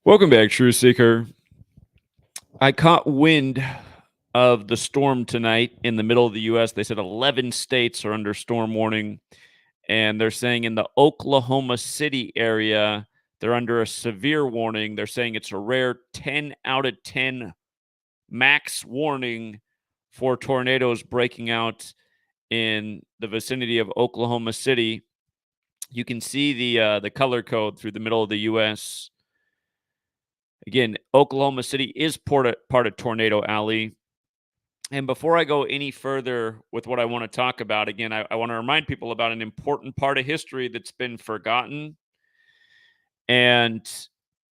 Welcome back, True Seeker. I caught wind of the storm tonight in the middle of the U.S. They said 11 states are under storm warning, and they're saying in the Oklahoma City area, they're under a severe warning. They're saying it's a rare 10 out of 10 max warning for tornadoes breaking out in the vicinity of Oklahoma City. You can see the color code through the middle of the U.S. Again, Oklahoma City is part of Tornado Alley. And before I go any further with what I want to talk about, again, I want to remind people about an important part of history that's been forgotten. And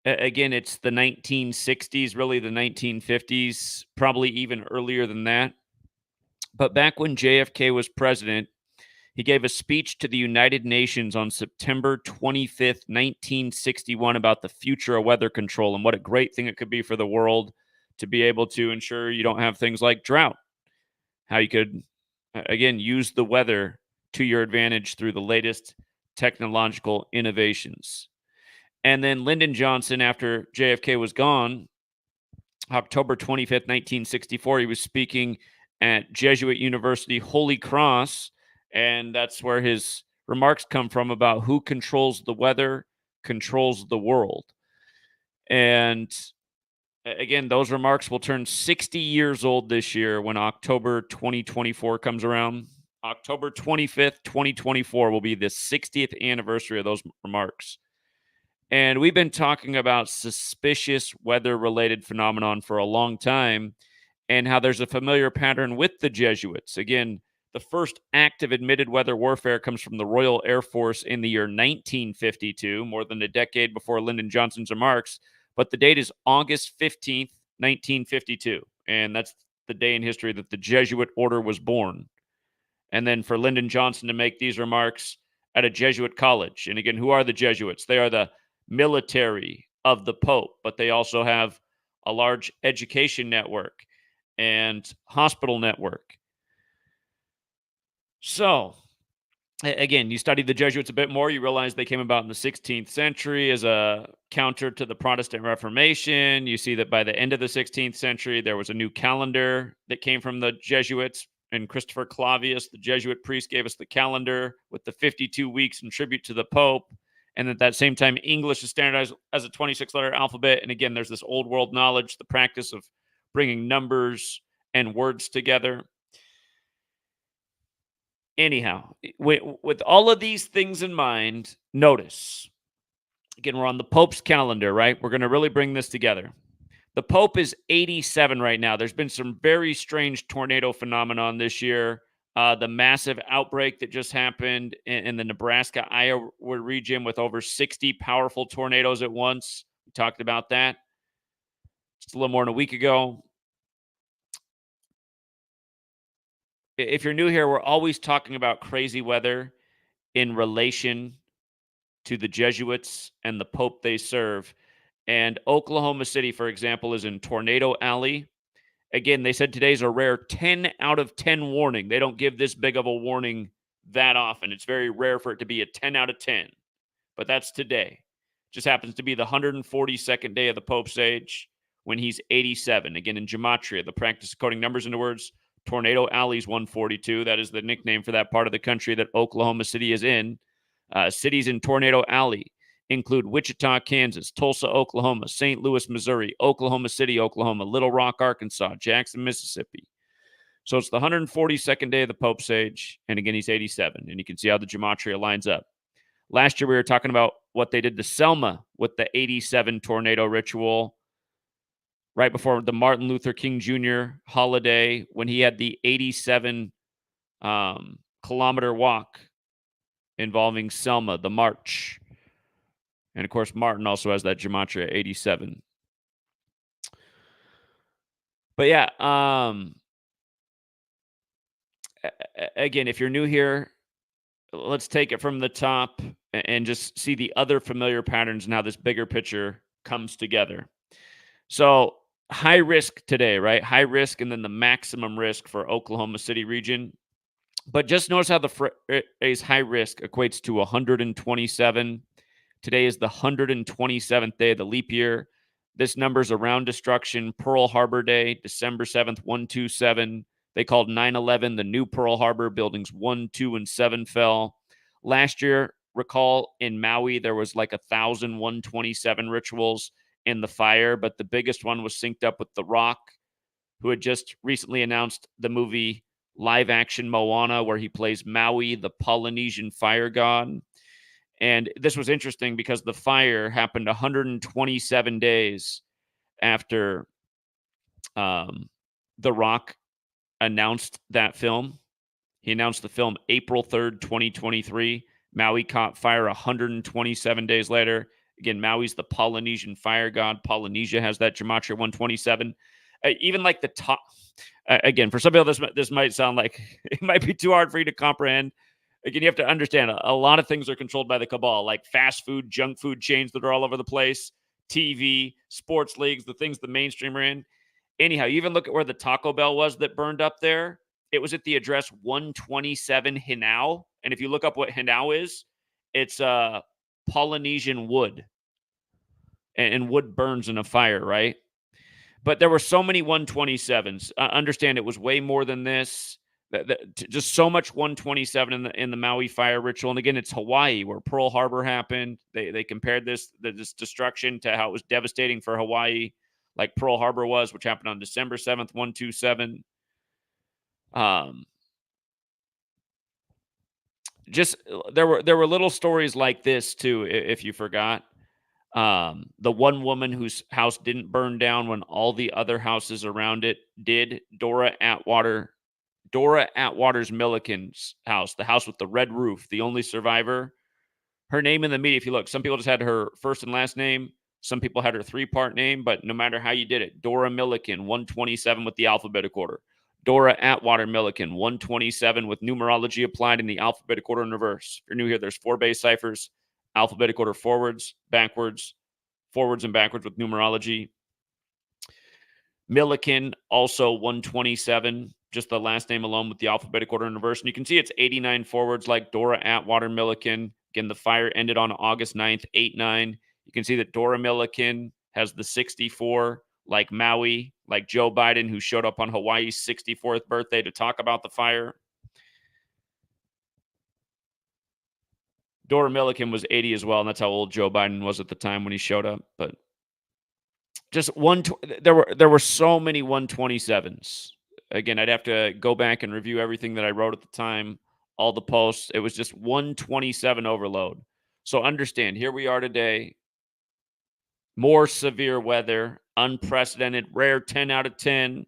again, it's the 1960s, really the 1950s, probably even earlier than that. But back when JFK was president, he gave a speech to the United Nations on September 25th, 1961, about the future of weather control and what a great thing it could be for the world to be able to ensure you don't have things like drought. How you could, again, use the weather to your advantage through the latest technological innovations. And then Lyndon Johnson, after JFK was gone, October 25th, 1964, he was speaking at Jesuit University, Holy Cross, and that's where his remarks come from about who controls the weather, controls the world. And again, those remarks will turn 60 years old this year when October 2024 comes around. October 25th, 2024 will be the 60th anniversary of those remarks. And we've been talking about suspicious weather-related phenomenon for a long time and how there's a familiar pattern with the Jesuits. Again, the first act of admitted weather warfare comes from the Royal Air Force in the year 1952, more than a decade before Lyndon Johnson's remarks. But the date is August 15th, 1952. And that's the day in history that the Jesuit order was born. And then for Lyndon Johnson to make these remarks at a Jesuit college. And again, who are the Jesuits? They are the military of the Pope, but they also have a large education network and hospital network. So, again, you study the Jesuits a bit more, you realize they came about in the 16th century as a counter to the Protestant Reformation. You see that by the end of the 16th century, there was a new calendar that came from the Jesuits, and Christopher Clavius, the Jesuit priest, gave us the calendar with the 52 weeks in tribute to the Pope. And at that same time, English is standardized as a 26-letter alphabet. And again, there's this old world knowledge, the practice of bringing numbers and words together. Anyhow, with all of these things in mind, notice, again, we're on the Pope's calendar, right? We're going to really bring this together. The Pope is 87 right now. There's been some very strange tornado phenomenon this year. The massive outbreak that just happened in the Nebraska-Iowa region with over 60 powerful tornadoes at once. We talked about that just a little more than a week ago. If you're new here, we're always talking about crazy weather in relation to the Jesuits and the Pope they serve. And Oklahoma City, for example, is in Tornado Alley. Again, they said today's a rare 10 out of 10 warning. They don't give this big of a warning that often. It's very rare for it to be a 10 out of 10. But that's today. Just happens to be the 142nd day of the Pope's age when he's 87. Again, in Gematria, the practice of coding numbers into words, Tornado Alley's 142. That is the nickname for that part of the country that Oklahoma City is in. Cities in Tornado Alley include Wichita, Kansas, Tulsa, Oklahoma, St. Louis, Missouri, Oklahoma City, Oklahoma, Little Rock, Arkansas, Jackson, Mississippi. So it's the 142nd day of the Pope's age, and again, he's 87, and you can see how the Gematria lines up. Last year, we were talking about what they did to Selma with the 87 tornado ritual right before the Martin Luther King Jr. holiday when he had the 87 kilometer walk involving Selma, the march. And, of course, Martin also has that Gematria 87. But, yeah, again, if you're new here, let's take it from the top and just see the other familiar patterns and how this bigger picture comes together. So, high risk today, right? High risk and then the maximum risk for Oklahoma City region. But just notice how the phrase high risk equates to 127. Today is the 127th day of the leap year. This number's around destruction. Pearl Harbor Day, December 7th, 127. They called 9/11 the new Pearl Harbor. Buildings 1, 2, and 7 fell. Last year, recall in Maui, there was like 1,127 rituals in the fire, but the biggest one was synced up with The Rock, who had just recently announced the movie live action Moana, where he plays Maui, the Polynesian fire god. And this was interesting because the fire happened 127 days after The Rock announced that film. He announced the film April 3rd, 2023. Maui caught fire 127 days later. Again, Maui's the Polynesian fire god. Polynesia has that Gematria 127. Even like the top, again, for some people, this might sound like it might be too hard for you to comprehend. Again, you have to understand a lot of things are controlled by the cabal, like fast food, junk food chains that are all over the place, TV, sports leagues, the things the mainstream are in. Anyhow, you even look at where the Taco Bell was that burned up there. It was at the address 127 Hinau. And if you look up what Hinau is, it's Polynesian wood. And wood burns in a fire, right? But there were so many 127s. Understand it was way more than this. Just so much 127 in the Maui fire ritual. And again, it's Hawaii where Pearl Harbor happened. They compared this destruction to how it was devastating for Hawaii, like Pearl Harbor was, which happened on December 7th, 127. Just there were little stories like this too, if you forgot. The one woman whose house didn't burn down when all the other houses around it did, Dora Atwater's Milliken's house, the house with the red roof, the only survivor. Her name in the media, if you look, some people just had her first and last name. Some people had her three-part name, but no matter how you did it, Dora Milliken, 127 with the alphabetic order. Dora Atwater Milliken, 127 with numerology applied in the alphabetic order in reverse. If you're new here, there's 4 base ciphers, alphabetic order forwards, backwards, forwards and backwards with numerology. Milliken, also 127, just the last name alone with the alphabetic order in reverse. And you can see it's 89 forwards like Dora Atwater Milliken. Again, the fire ended on August 9th, 8-9. You can see that Dora Milliken has the 64 like Maui, like Joe Biden, who showed up on Hawaii's 64th birthday to talk about the fire. Dora Milliken was 80 as well, and that's how old Joe Biden was at the time when he showed up. But just there were so many 127s. Again, I'd have to go back and review everything that I wrote at the time, all the posts. It was just 127 overload. So understand, here we are today. More severe weather, unprecedented, rare 10 out of 10,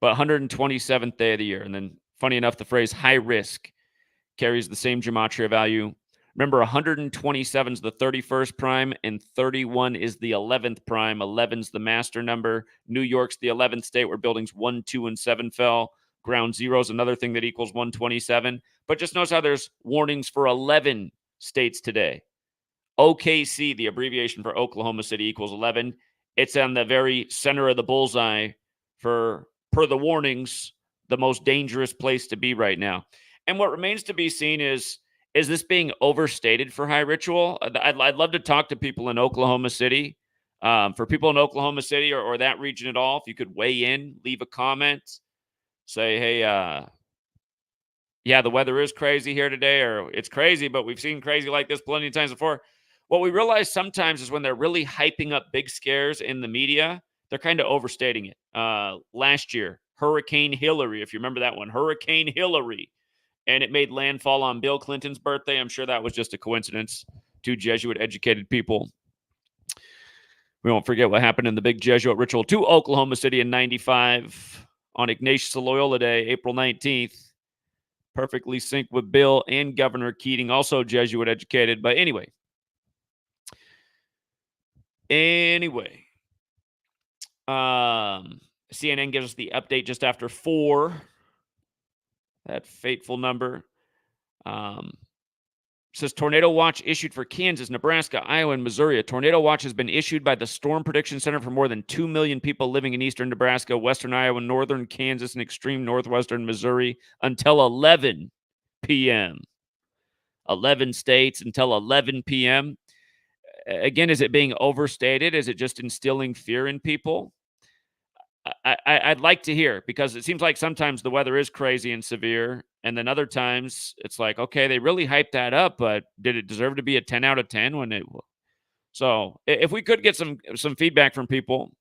but 127th day of the year. And then, funny enough, the phrase high risk carries the same gematria value. Remember, 127 is the 31st prime, and 31 is the 11th prime. 11's the master number. New York's the 11th state where buildings 1, 2, and 7 fell. Ground zero is another thing that equals 127. But just notice how there's warnings for 11 states today. OKC, the abbreviation for Oklahoma City, equals 11. It's on the very center of the bullseye per the warnings, the most dangerous place to be right now. And what remains to be seen is this being overstated for high ritual? I'd love to talk to people in Oklahoma City. For people in Oklahoma City or that region at all, if you could weigh in, leave a comment, say, hey, yeah, the weather is crazy here today, or it's crazy, but we've seen crazy like this plenty of times before. What we realize sometimes is when they're really hyping up big scares in the media, they're kind of overstating it. Last year, Hurricane Hillary, if you remember that one, Hurricane Hillary, and it made landfall on Bill Clinton's birthday. I'm sure that was just a coincidence. 2 Jesuit-educated people. We won't forget what happened in the big Jesuit ritual to Oklahoma City in 95 on Ignatius Loyola Day, April 19th. Perfectly synced with Bill and Governor Keating, also Jesuit-educated. But anyway, CNN gives us the update just after 4. That fateful number. Says tornado watch issued for Kansas, Nebraska, Iowa, and Missouri. A tornado watch has been issued by the Storm Prediction Center for more than 2 million people living in eastern Nebraska, western Iowa, northern Kansas, and extreme northwestern Missouri until 11 p.m. 11 states until 11 p.m. Again, is it being overstated? Is it just instilling fear in people? I'd like to hear, because it seems like sometimes the weather is crazy and severe, and then other times it's like, okay, they really hyped that up, but did it deserve to be a 10 out of 10 when it? So if we could get some feedback from people.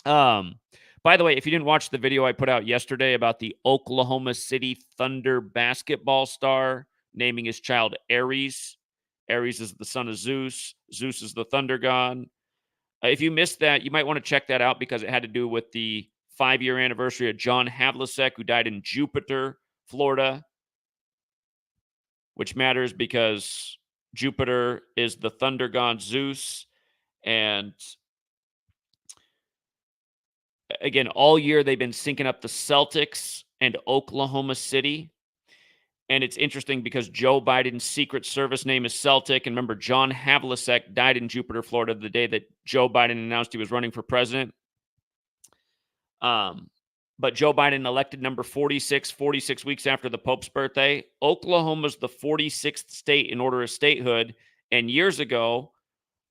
Um, by the way, if you didn't watch the video I put out yesterday about the Oklahoma City Thunder basketball star naming his child Ares. Ares is the son of Zeus. Zeus is the thunder god. If you missed that, you might want to check that out, because it had to do with the 5-year anniversary of John Havlicek, who died in Jupiter, Florida, which matters because Jupiter is the thunder god Zeus. And again, all year they've been syncing up the Celtics and Oklahoma City. And it's interesting because Joe Biden's Secret Service name is Celtic. And remember, John Havlicek died in Jupiter, Florida, the day that Joe Biden announced he was running for president. But Joe Biden elected number 46 weeks after the Pope's birthday. Oklahoma's the 46th state in order of statehood. And years ago,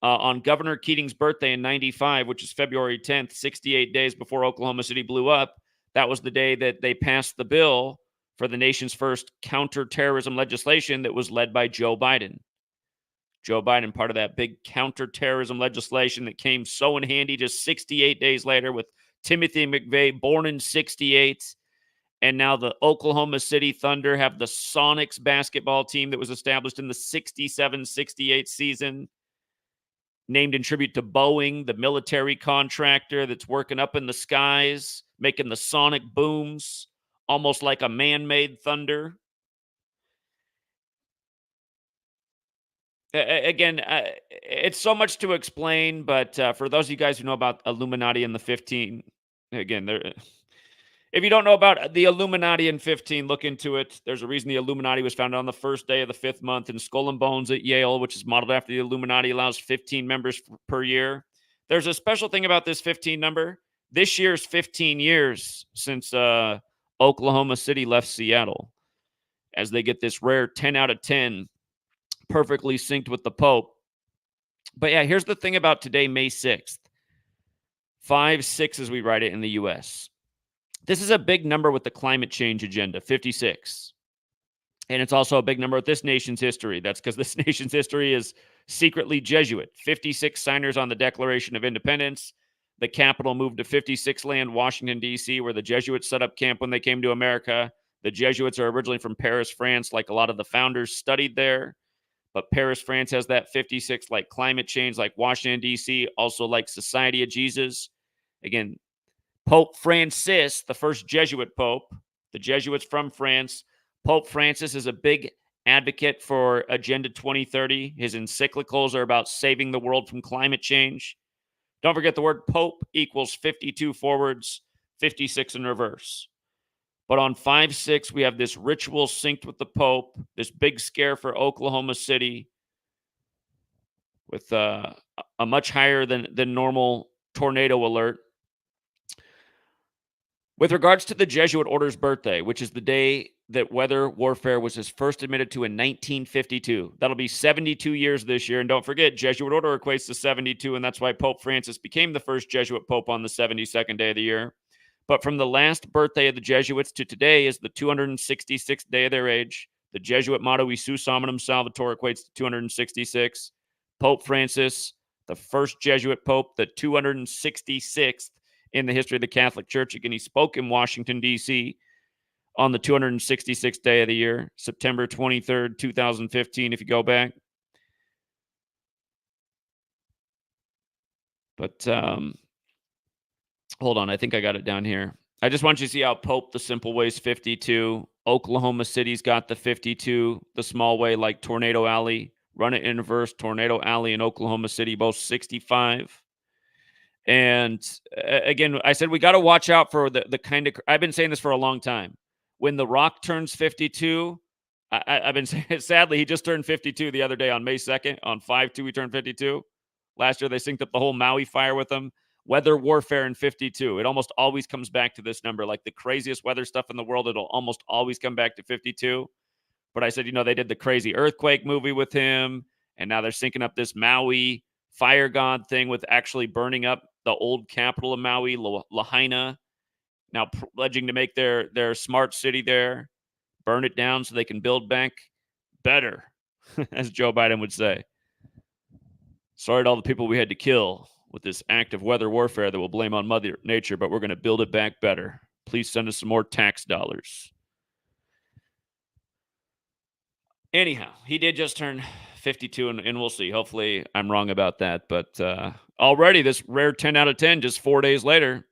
on Governor Keating's birthday in 95, which is February 10th, 68 days before Oklahoma City blew up, that was the day that they passed the bill for the nation's first counterterrorism legislation that was led by Joe Biden. Joe Biden, part of that big counterterrorism legislation that came so in handy just 68 days later with Timothy McVeigh, born in 68. And now the Oklahoma City Thunder have the Sonics basketball team that was established in the 67-68 season, named in tribute to Boeing, the military contractor that's working up in the skies, making the sonic booms, almost like a man-made thunder. Again, it's so much to explain, but for those of you guys who know about Illuminati and the 15, again, if you don't know about the Illuminati and 15, look into it. There's a reason the Illuminati was founded on the first day of the 5th month, and Skull and Bones at Yale, which is modeled after the Illuminati, allows 15 members per year. There's a special thing about this 15 number. This year's 15 years since Oklahoma City left Seattle, as they get this rare 10 out of 10 perfectly synced with the Pope. But yeah, here's the thing about today, May 6th. 5-6 as we write it in the U.S. This is a big number with the climate change agenda, 56. And it's also a big number with this nation's history. That's because this nation's history is secretly Jesuit. 56 signers on the Declaration of Independence. The capital moved to 56 land, Washington, D.C., where the Jesuits set up camp when they came to America. The Jesuits are originally from Paris, France, like a lot of the founders studied there. But Paris, France has that 56, like climate change, like Washington, D.C., also like Society of Jesus. Again, Pope Francis, the first Jesuit pope, the Jesuits from France. Pope Francis is a big advocate for Agenda 2030. His encyclicals are about saving the world from climate change. Don't forget the word pope equals 52 forwards, 56 in reverse. But on 5-6, we have this ritual synced with the Pope, this big scare for Oklahoma City with a much higher than normal tornado alert. With regards to the Jesuit order's birthday, which is the day that weather warfare was first admitted to in 1952. That'll be 72 years this year. And don't forget, Jesuit order equates to 72, and that's why Pope Francis became the first Jesuit pope on the 72nd day of the year. But from the last birthday of the Jesuits to today is the 266th day of their age. The Jesuit motto, Isus Hominum Salvator, equates to 266. Pope Francis, the first Jesuit pope, the 266th in the history of the Catholic Church. Again, he spoke in Washington, D.C. on the 266th day of the year, September 23rd, 2015, if you go back. But hold on, I think I got it down here. I just want you to see how Pope the simple way is 52. Oklahoma City's got the 52, the small way like Tornado Alley. Run it in reverse, Tornado Alley in Oklahoma City, both 65. And again, I said we got to watch out for the kind of, I've been saying this for a long time. When The Rock turns 52, I've been saying, sadly, he just turned 52 the other day on May 2nd. On 5/2, he turned 52. Last year, they synced up the whole Maui fire with him. Weather warfare in 52. It almost always comes back to this number. Like the craziest weather stuff in the world, it'll almost always come back to 52. But I said, they did the crazy earthquake movie with him, and now they're syncing up this Maui fire god thing with actually burning up the old capital of Maui, Lahaina, now pledging to make their smart city there, burn it down so they can build back better, as Joe Biden would say. Sorry to all the people we had to kill with this act of weather warfare that we'll blame on Mother Nature, but we're going to build it back better. Please send us some more tax dollars. Anyhow, he did just turn 52, and we'll see. Hopefully, I'm wrong about that. But already, this rare 10 out of 10, just 4 days later,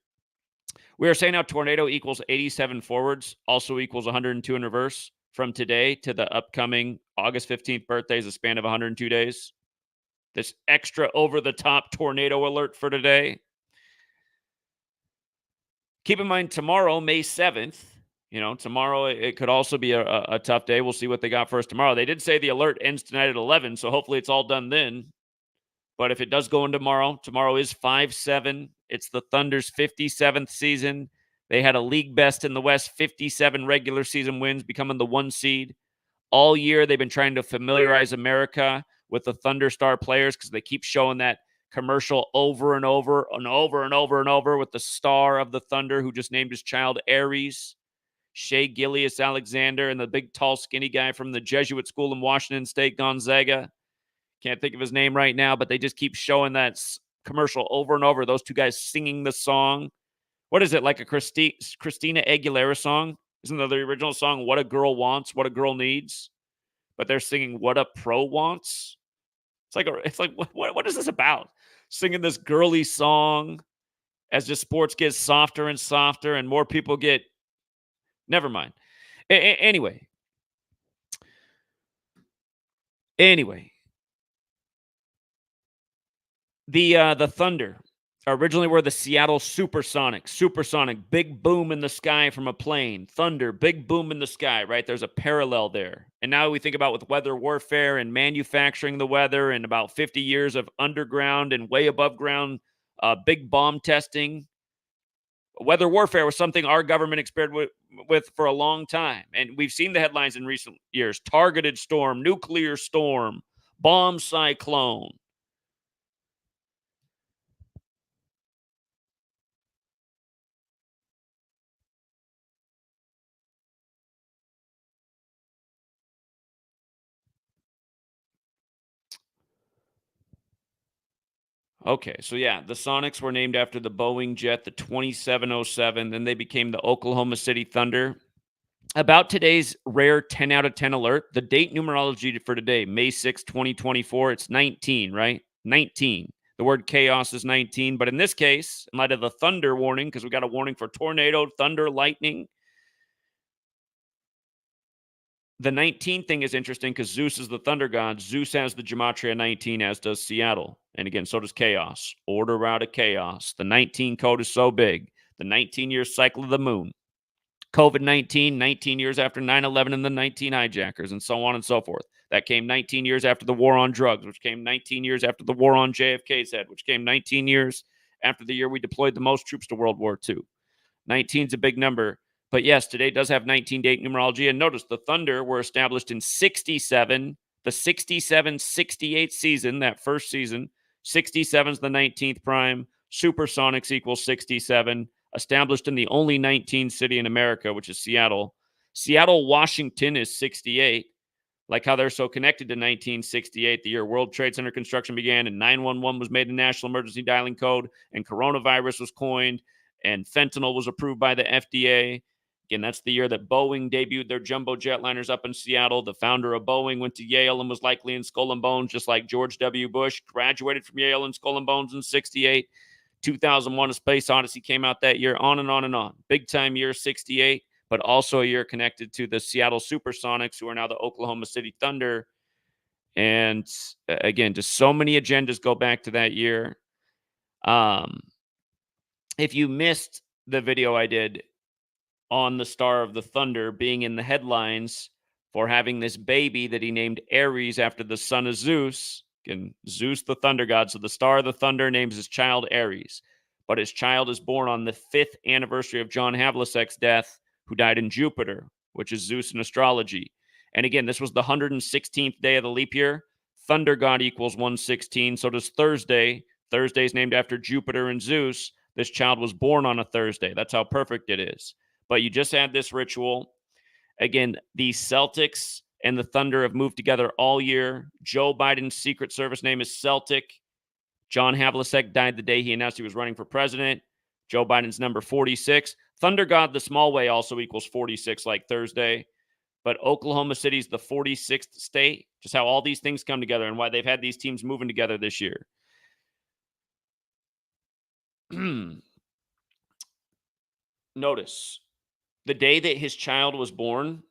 we are saying now tornado equals 87 forwards, also equals 102 in reverse. From today to the upcoming August 15th birthday is a span of 102 days. This extra over-the-top tornado alert for today. Keep in mind, tomorrow, May 7th, tomorrow it could also be a tough day. We'll see what they got for us tomorrow. They did say the alert ends tonight at 11, so hopefully it's all done then. But if it does go in tomorrow is 5-7. It's the Thunder's 57th season. They had a league best in the West, 57 regular season wins, becoming the 1 seed. All year, they've been trying to familiarize America with the Thunder Star players because they keep showing that commercial over and over and over and over and over with the star of the Thunder who just named his child Aries, Shea Gilgeous-Alexander, and the big, tall, skinny guy from the Jesuit school in Washington State, Gonzaga. Can't think of his name right now, but they just keep showing that commercial over and over. Those two guys singing the song. What is it, like a Christina Aguilera song? Isn't that the original song, What a Girl Wants, What a Girl Needs? But they're singing What a Pro Wants? It's like what is this about? Singing this girly song as just sports gets softer and softer and more people get... Never mind. Anyway. The Thunder originally were the Seattle Supersonics. Supersonic, big boom in the sky from a plane. Thunder, big boom in the sky, right? There's a parallel there. And now we think about with weather warfare and manufacturing the weather and about 50 years of underground and way above ground big bomb testing. Weather warfare was something our government experimented with for a long time. And we've seen the headlines in recent years. Targeted storm, nuclear storm, bomb cyclone. Okay, so yeah, the Sonics were named after the Boeing jet, the 2707. Then they became the Oklahoma City Thunder. About today's rare 10 out of 10 alert, the date numerology for today, May 6, 2024, it's 19, right? 19. The word chaos is 19. But in this case, in light of the thunder warning, because we got a warning for tornado, thunder, lightning, the 19 thing is interesting because Zeus is the thunder god. Zeus has the Gematria 19, as does Seattle. And again, so does chaos. Order out of chaos. The 19 code is so big. The 19-year cycle of the moon. COVID-19, 19 years after 9/11 and the 19 hijackers, and so on and so forth. That came 19 years after the war on drugs, which came 19 years after the war on JFK's head, which came 19 years after the year we deployed the most troops to World War II. 19 is a big number. But yes, today does have 19 date numerology. And notice the Thunder were established in 67, the 67-68 season, that first season. 67 is the 19th prime. Supersonics equals 67. Established in the only 19 city in America, which is Seattle. Seattle, Washington is 68. Like how they're so connected to 1968, the year World Trade Center construction began, and 911 was made a national emergency dialing code, and coronavirus was coined, and fentanyl was approved by the FDA. Again, that's the year that Boeing debuted their jumbo jetliners up in Seattle. The founder of Boeing went to Yale and was likely in Skull and Bones, just like George W. Bush graduated from Yale in Skull and Bones in 68. 2001, A Space Odyssey came out that year, on and on and on. Big time year, 68, but also a year connected to the Seattle Supersonics, who are now the Oklahoma City Thunder. And again, just so many agendas go back to that year. If you missed the video I did on the Star of the Thunder being in the headlines for having this baby that he named Aries after the son of Zeus. Again, Zeus, the thunder god. So the Star of the Thunder names his child Aries. But his child is born on the 5th anniversary of John Havlicek's death, who died in Jupiter, which is Zeus in astrology. And again, this was the 116th day of the leap year. Thunder god equals 116. So does Thursday. Thursday is named after Jupiter and Zeus. This child was born on a Thursday. That's how perfect it is. But you just had this ritual. Again, the Celtics and the Thunder have moved together all year. Joe Biden's Secret Service name is Celtic. John Havlicek died the day he announced he was running for president. Joe Biden's number 46. Thunder God the small way also equals 46 like Thursday. But Oklahoma City's the 46th state. Just how all these things come together and why they've had these teams moving together this year. Notice, the day that his child was born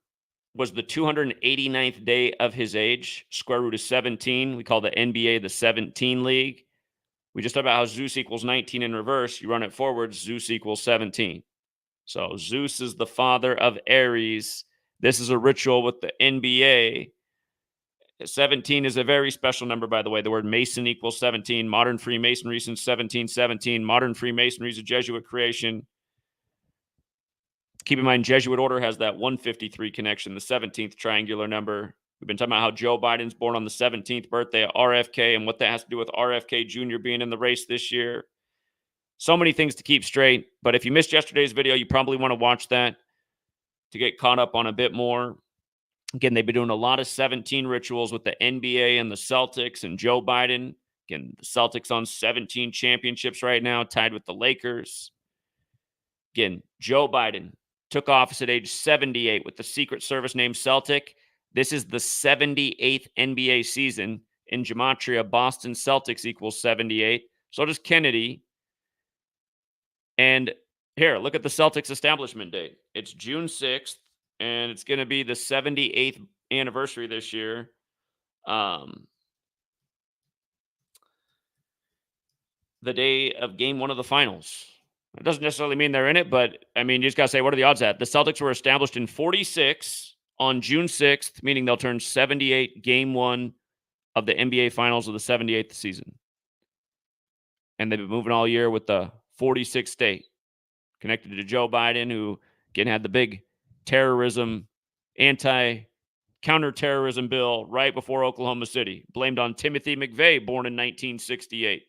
was the 289th day of his age. Square root is 17. We call the NBA the 17 league. We just talked about how Zeus equals 19 in reverse. You run it forward, Zeus equals 17. So Zeus is the father of Aries. This is a ritual with the NBA. 17 is a very special number, by the way. The word Mason equals 17. Modern Freemasonry since 1717. Modern Freemasonry is a Jesuit creation. Keep in mind, Jesuit order has that 153 connection, the 17th triangular number. We've been talking about how Joe Biden's born on the 17th birthday of RFK and what that has to do with RFK Jr. being in the race this year. So many things to keep straight. But if you missed yesterday's video, you probably want to watch that to get caught up on a bit more. Again, they've been doing a lot of 17 rituals with the NBA and the Celtics and Joe Biden. Again, the Celtics on 17 championships right now, tied with the Lakers. Again, Joe Biden took office at age 78 with the Secret Service name Celtic. This is the 78th NBA season. In Gematria, Boston Celtics equals 78. So does Kennedy. And here, look at the Celtics establishment date. It's June 6th, and it's going to be the 78th anniversary this year. The day of game one of the finals. It doesn't necessarily mean they're in it, but, I mean, you just got to say, what are the odds at? The Celtics were established in 46 on June 6th, meaning they'll turn 78 game one of the NBA Finals of the 78th season. And they've been moving all year with the 46th state, connected to Joe Biden, who, again, had the big terrorism, counterterrorism bill right before Oklahoma City, blamed on Timothy McVeigh, born in 1968.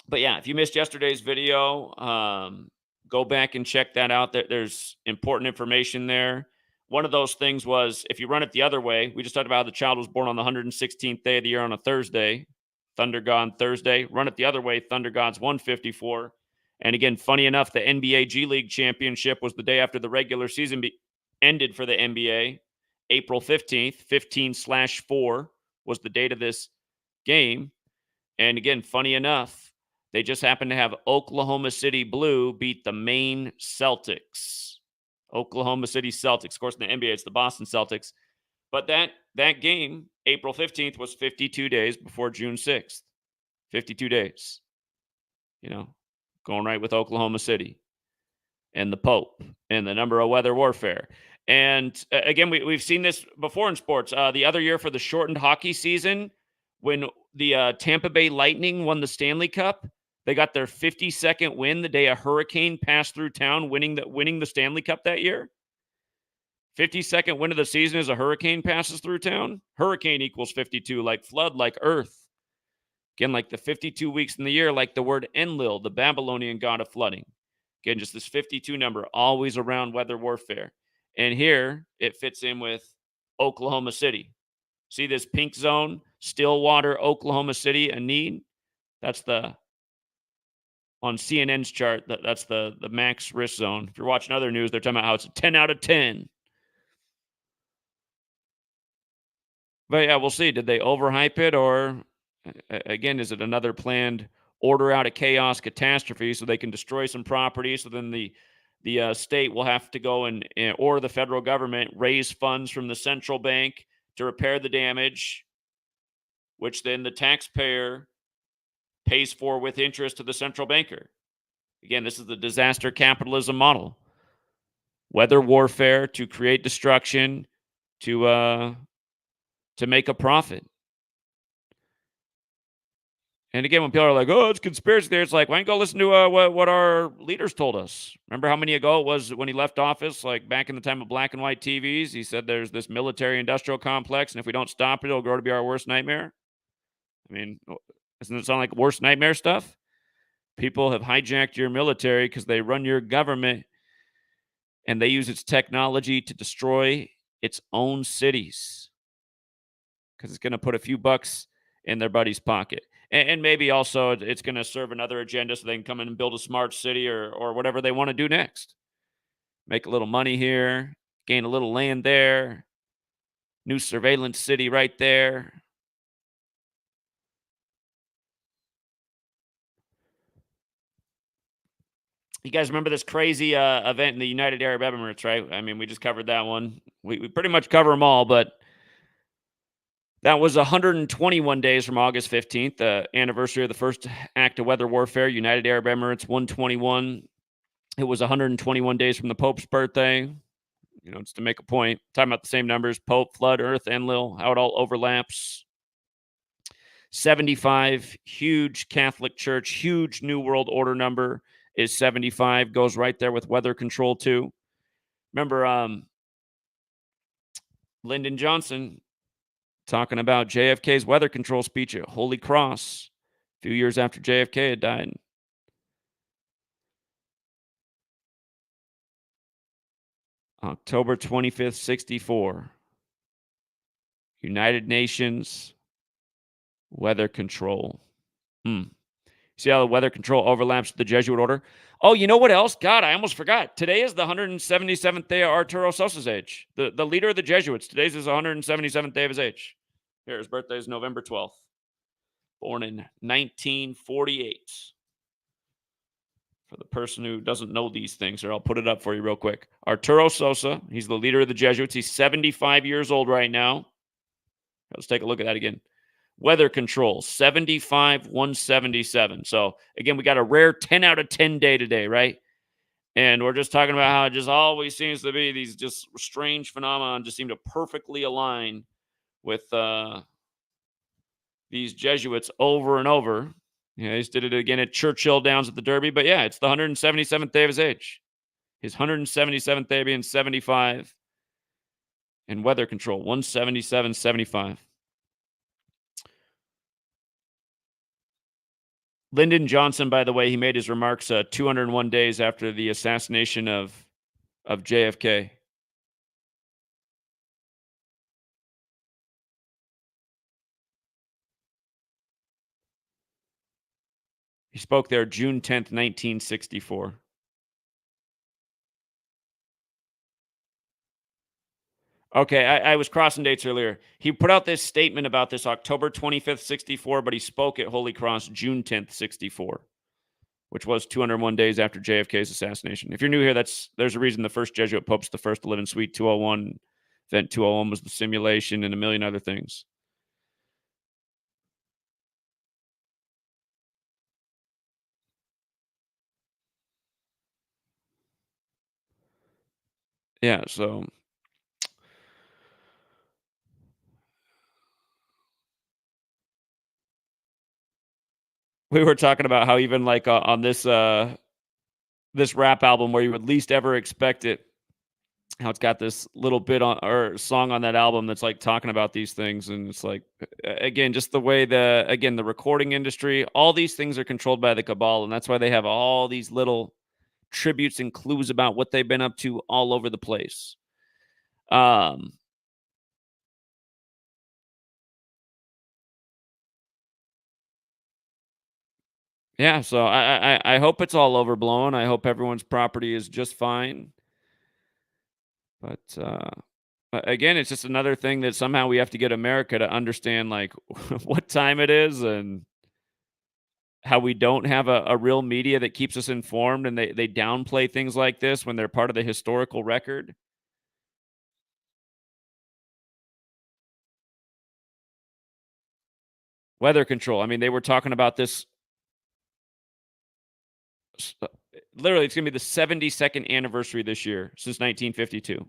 But yeah, if you missed yesterday's video, go back and check that out. There's important information there. One of those things was, if you run it the other way, we just talked about how the child was born on the 116th day of the year on a Thursday, Thunder God Thursday. Run it the other way, Thunder God's 154. And again, funny enough, the NBA G League championship was the day after the regular season ended for the NBA. April 15th, 15/4 was the date of this game. And again, funny enough, they just happened to have Oklahoma City Blue beat the Maine Celtics. Oklahoma City Celtics. Of course, in the NBA, it's the Boston Celtics. But that game, April 15th, was 52 days before June 6th. 52 days. You know, going right with Oklahoma City and the Pope and the number of weather warfare. And again, we've seen this before in sports. The other year for the shortened hockey season, when the Tampa Bay Lightning won the Stanley Cup, they got their 52nd win the day a hurricane passed through town, winning the Stanley Cup that year. 52nd win of the season as a hurricane passes through town. Hurricane equals 52, like flood, like earth. Again, like the 52 weeks in the year, like the word Enlil, the Babylonian god of flooding. Again, just this 52 number, always around weather warfare. And here, it fits in with Oklahoma City. See this pink zone? Stillwater, Oklahoma City, a need. That's on CNN's chart, that's the max risk zone. If you're watching other news, they're talking about how it's a 10 out of 10. But yeah, we'll see. Did they overhype it, or again, is it another planned order out of chaos catastrophe so they can destroy some property? So then the state will have to go or the federal government raise funds from the central bank to repair the damage, which then the taxpayer pays for with interest to the central banker. Again, this is the disaster capitalism model. Weather warfare to create destruction, to make a profit. And again, when people are like, "Oh, it's conspiracy theory," it's like, why don't you go listen to what our leaders told us? Remember how many ago it was when he left office, like back in the time of black and white TVs? He said there's this military-industrial complex, and if we don't stop it, it'll grow to be our worst nightmare. I mean, doesn't it sound like worst nightmare stuff? People have hijacked your military because they run your government, and they use its technology to destroy its own cities because it's going to put a few bucks in their buddy's pocket. And maybe also it's going to serve another agenda so they can come in and build a smart city or whatever they want to do next. Make a little money here, gain a little land there, new surveillance city right there. You guys remember this crazy event in the United Arab Emirates, right? I mean, we just covered that one. We pretty much cover them all, but that was 121 days from August 15th, the anniversary of the first act of weather warfare, United Arab Emirates 121. It was 121 days from the Pope's birthday. You know, just to make a point, talking about the same numbers: Pope, flood, Earth, Enlil, how it all overlaps. 75, huge Catholic Church, huge New World Order number is 75. Goes right there with weather control too. Remember, Lyndon Johnson talking about JFK's weather control speech at Holy Cross a few years after JFK had died. October 25th, 64. United Nations weather control. See how the weather control overlaps with the Jesuit order? Oh, you know what else? God, I almost forgot. Today is the 177th day of Arturo Sosa's age. The leader of the Jesuits. Today's his 177th day of his age. Here, his birthday is November 12th. Born in 1948. For the person who doesn't know these things, here, I'll put it up for you real quick. Arturo Sosa, he's the leader of the Jesuits. He's 75 years old right now. Let's take a look at that again. Weather control, 75, 177. So, again, we got a rare 10 out of 10 day today, right? And we're just talking about how it just always seems to be these just strange phenomenon just seem to perfectly align with these Jesuits over and over. Yeah, he just did it again at Churchill Downs at the Derby. But yeah, it's the 177th day of his age. His 177th day being 75. And weather control, 177.75. Lyndon Johnson, by the way, he made his remarks 201 days after the assassination of JFK. He spoke there June 10th, 1964. Okay, I was crossing dates earlier. He put out this statement about this October 25th, 64, but he spoke at Holy Cross June 10th, 64, which was 201 days after JFK's assassination. If you're new here, there's a reason the first Jesuit Pope's the first to live in Suite 201. Event 201 was the simulation and a million other things. Yeah, so we were talking about how even like on this rap album where you would least ever expect it, how it's got this little bit on or song on that album that's like talking about these things, and it's like again just the way the recording industry, all these things are controlled by the cabal, and that's why they have all these little tributes and clues about what they've been up to all over the place. Um, yeah, so I hope it's all overblown. I hope everyone's property is just fine. But again, it's just another thing that somehow we have to get America to understand, like what time it is, and how we don't have a real media that keeps us informed, and they downplay things like this when they're part of the historical record. Weather control. I mean, they were talking about this. uh, Literally, it's going to be the 72nd anniversary this year since 1952.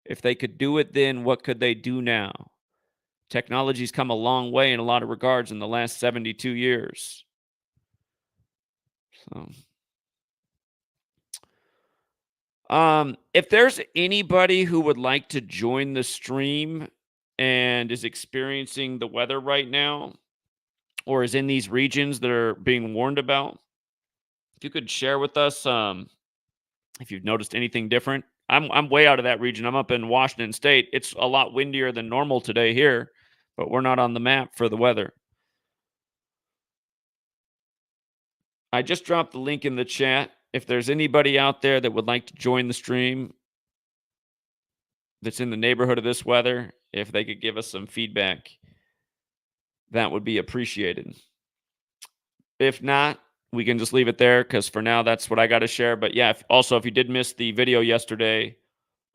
If they could do it then, what could they do now Technology's come a long way in a lot of regards in the last 72 years. So, if there's anybody who would like to join the stream and is experiencing the weather right now, or is in these regions that are being warned about, if you could share with us, if you've noticed anything different. I'm way out of that region. I'm up in Washington State. It's a lot windier than normal today here, but we're not on the map for the weather. I just dropped the link in the chat. If there's anybody out there that would like to join the stream that's in the neighborhood of this weather, if they could give us some feedback, that would be appreciated. If not, we can just leave it there because for now, that's what I got to share. But yeah, if you did miss the video yesterday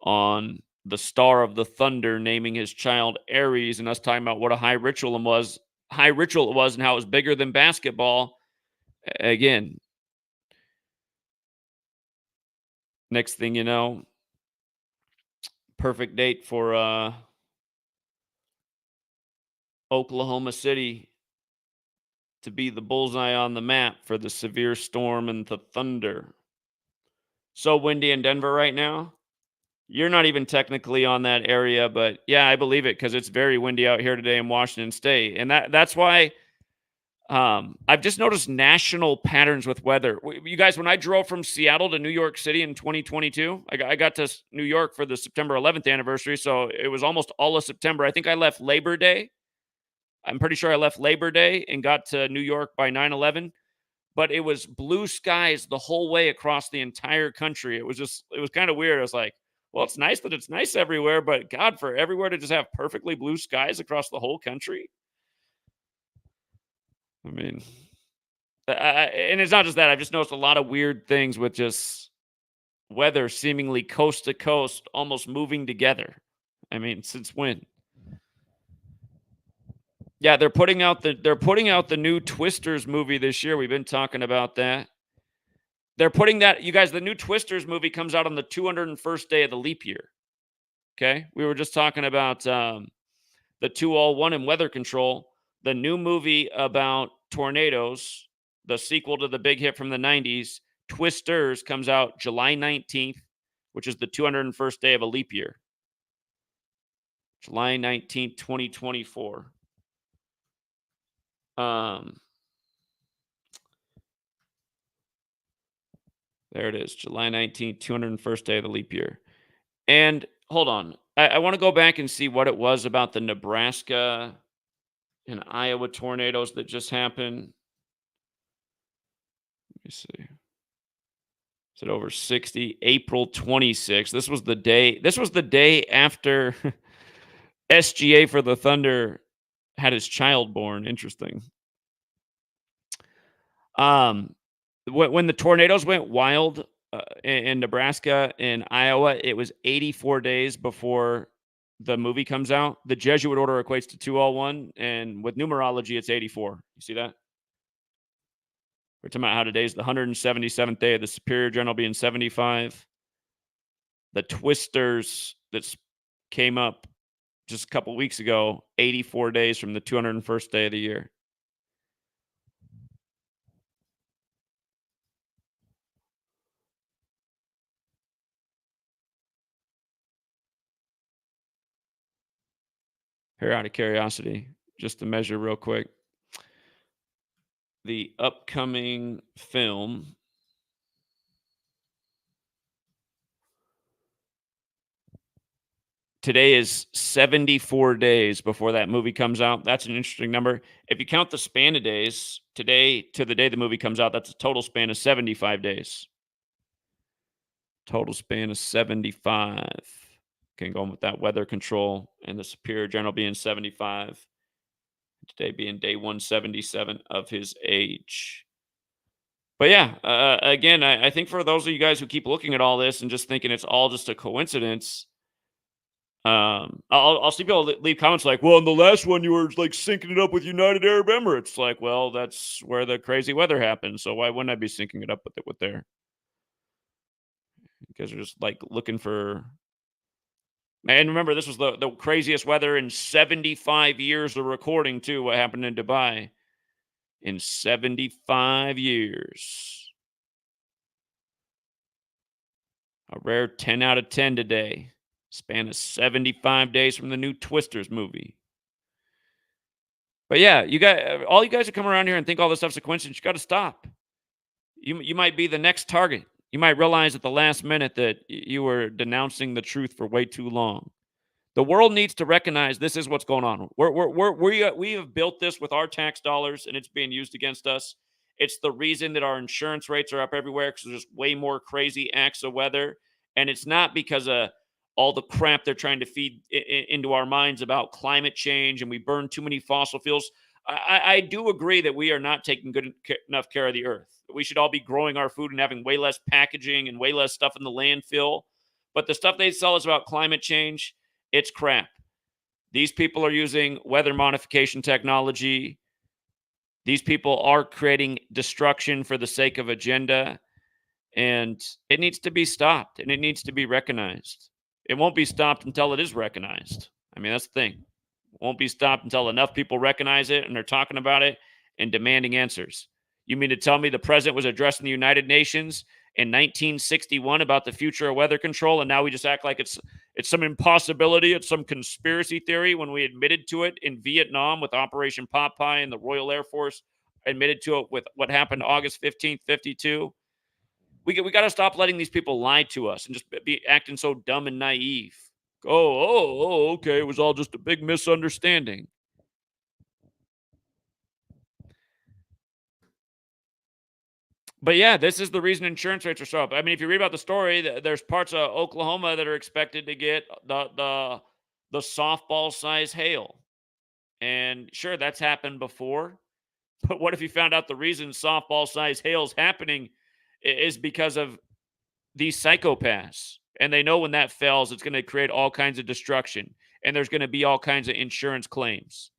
on the Star of the Thunder naming his child Aries and us talking about what a high ritual it was, and how it was bigger than basketball. Again, next thing you know, perfect date for Oklahoma City to be the bullseye on the map for the severe storm and the thunder. So windy in Denver right now. You're not even technically on that area, but yeah, I believe it because it's very windy out here today in Washington State, and that's why I've just noticed national patterns with weather. You guys, when I drove from Seattle to New York City in 2022, I got to New York for the September 11th anniversary, so it was almost all of September. I think I left Labor Day. I'm pretty sure I left Labor Day and got to New York by 9/11. But it was blue skies the whole way across the entire country. It was kind of weird. I was like, well, it's nice that it's nice everywhere, but God, for everywhere to just have perfectly blue skies across the whole country. I mean, and it's not just that. I've just noticed a lot of weird things with just weather seemingly coast to coast, almost moving together. I mean, since when? Yeah, they're putting out the new Twisters movie this year. We've been talking about that. They're putting that, you guys, the new Twisters movie comes out on the 201st day of the leap year. Okay? We were just talking about the 201 and weather control. The new movie about tornadoes, the sequel to the big hit from the 90s, Twisters, comes out July 19th, which is the 201st day of a leap year. July 19th, 2024. There it is, July 19th, 201st day of the leap year. And hold on, I want to go back and see what it was about the Nebraska and Iowa tornadoes that just happened. Let me see. Is it over 60? April 26th. This was the day after SGA for the Thunder had his child born. Interesting. When the tornadoes went wild in Nebraska and Iowa, it was 84 days before the movie comes out. The Jesuit order equates to 201, and with numerology, it's 84. You see that? We're talking about how today's the 177th day of the Superior General being 75. The Twisters that came up just a couple weeks ago, 84 days from the 201st day of the year. Here, out of curiosity, just to measure real quick, the upcoming film today is 74 days before that movie comes out. That's an interesting number. If you count the span of days, today to the day the movie comes out, that's a total span of 75 days. Total span of 75. Okay, going with that weather control and the Superior General being 75. Today being day 177 of his age. But yeah, again, I think for those of you guys who keep looking at all this and just thinking it's all just a coincidence, I'll see people leave comments like, well, in the last one, you were like syncing it up with United Arab Emirates. Like, well, that's where the crazy weather happened. So why wouldn't I be syncing it up with there? You guys are just like looking for And remember, this was the craziest weather in 75 years of recording, too, what happened in Dubai. In 75 years. A rare 10 out of 10 today. Span of 75 days from the new Twisters movie. But yeah, all you guys that come around here and think all this stuff's a coincidence, you got to stop. You might be the next target. You might realize at the last minute that you were denouncing the truth for way too long. The world needs to recognize this is what's going on. We have built this with our tax dollars, and it's being used against us. It's the reason that our insurance rates are up everywhere because there's way more crazy acts of weather, and it's not because of all the crap they're trying to feed into our minds about climate change and we burn too many fossil fuels. I do agree that we are not taking good enough care of the earth. We should all be growing our food and having way less packaging and way less stuff in the landfill. But the stuff they sell us about climate change, it's crap. These people are using weather modification technology. These people are creating destruction for the sake of agenda, and it needs to be stopped and it needs to be recognized. It won't be stopped until it is recognized. I mean, that's the thing. It won't be stopped until enough people recognize it and they're talking about it and demanding answers. You mean to tell me the president was addressing the United Nations in 1961 about the future of weather control, and now we just act like it's some impossibility, it's some conspiracy theory when we admitted to it in Vietnam with Operation Popeye and the Royal Air Force admitted to it with what happened August 15th, 52. We got to stop letting these people lie to us and just be acting so dumb and naive. Okay. It was all just a big misunderstanding. But yeah, this is the reason insurance rates are so up. I mean, if you read about the story, there's parts of Oklahoma that are expected to get the softball size hail. And sure, that's happened before. But what if you found out the reason softball size hail is happening is because of these psychopaths? And they know when that fails, it's going to create all kinds of destruction. And there's going to be all kinds of insurance claims.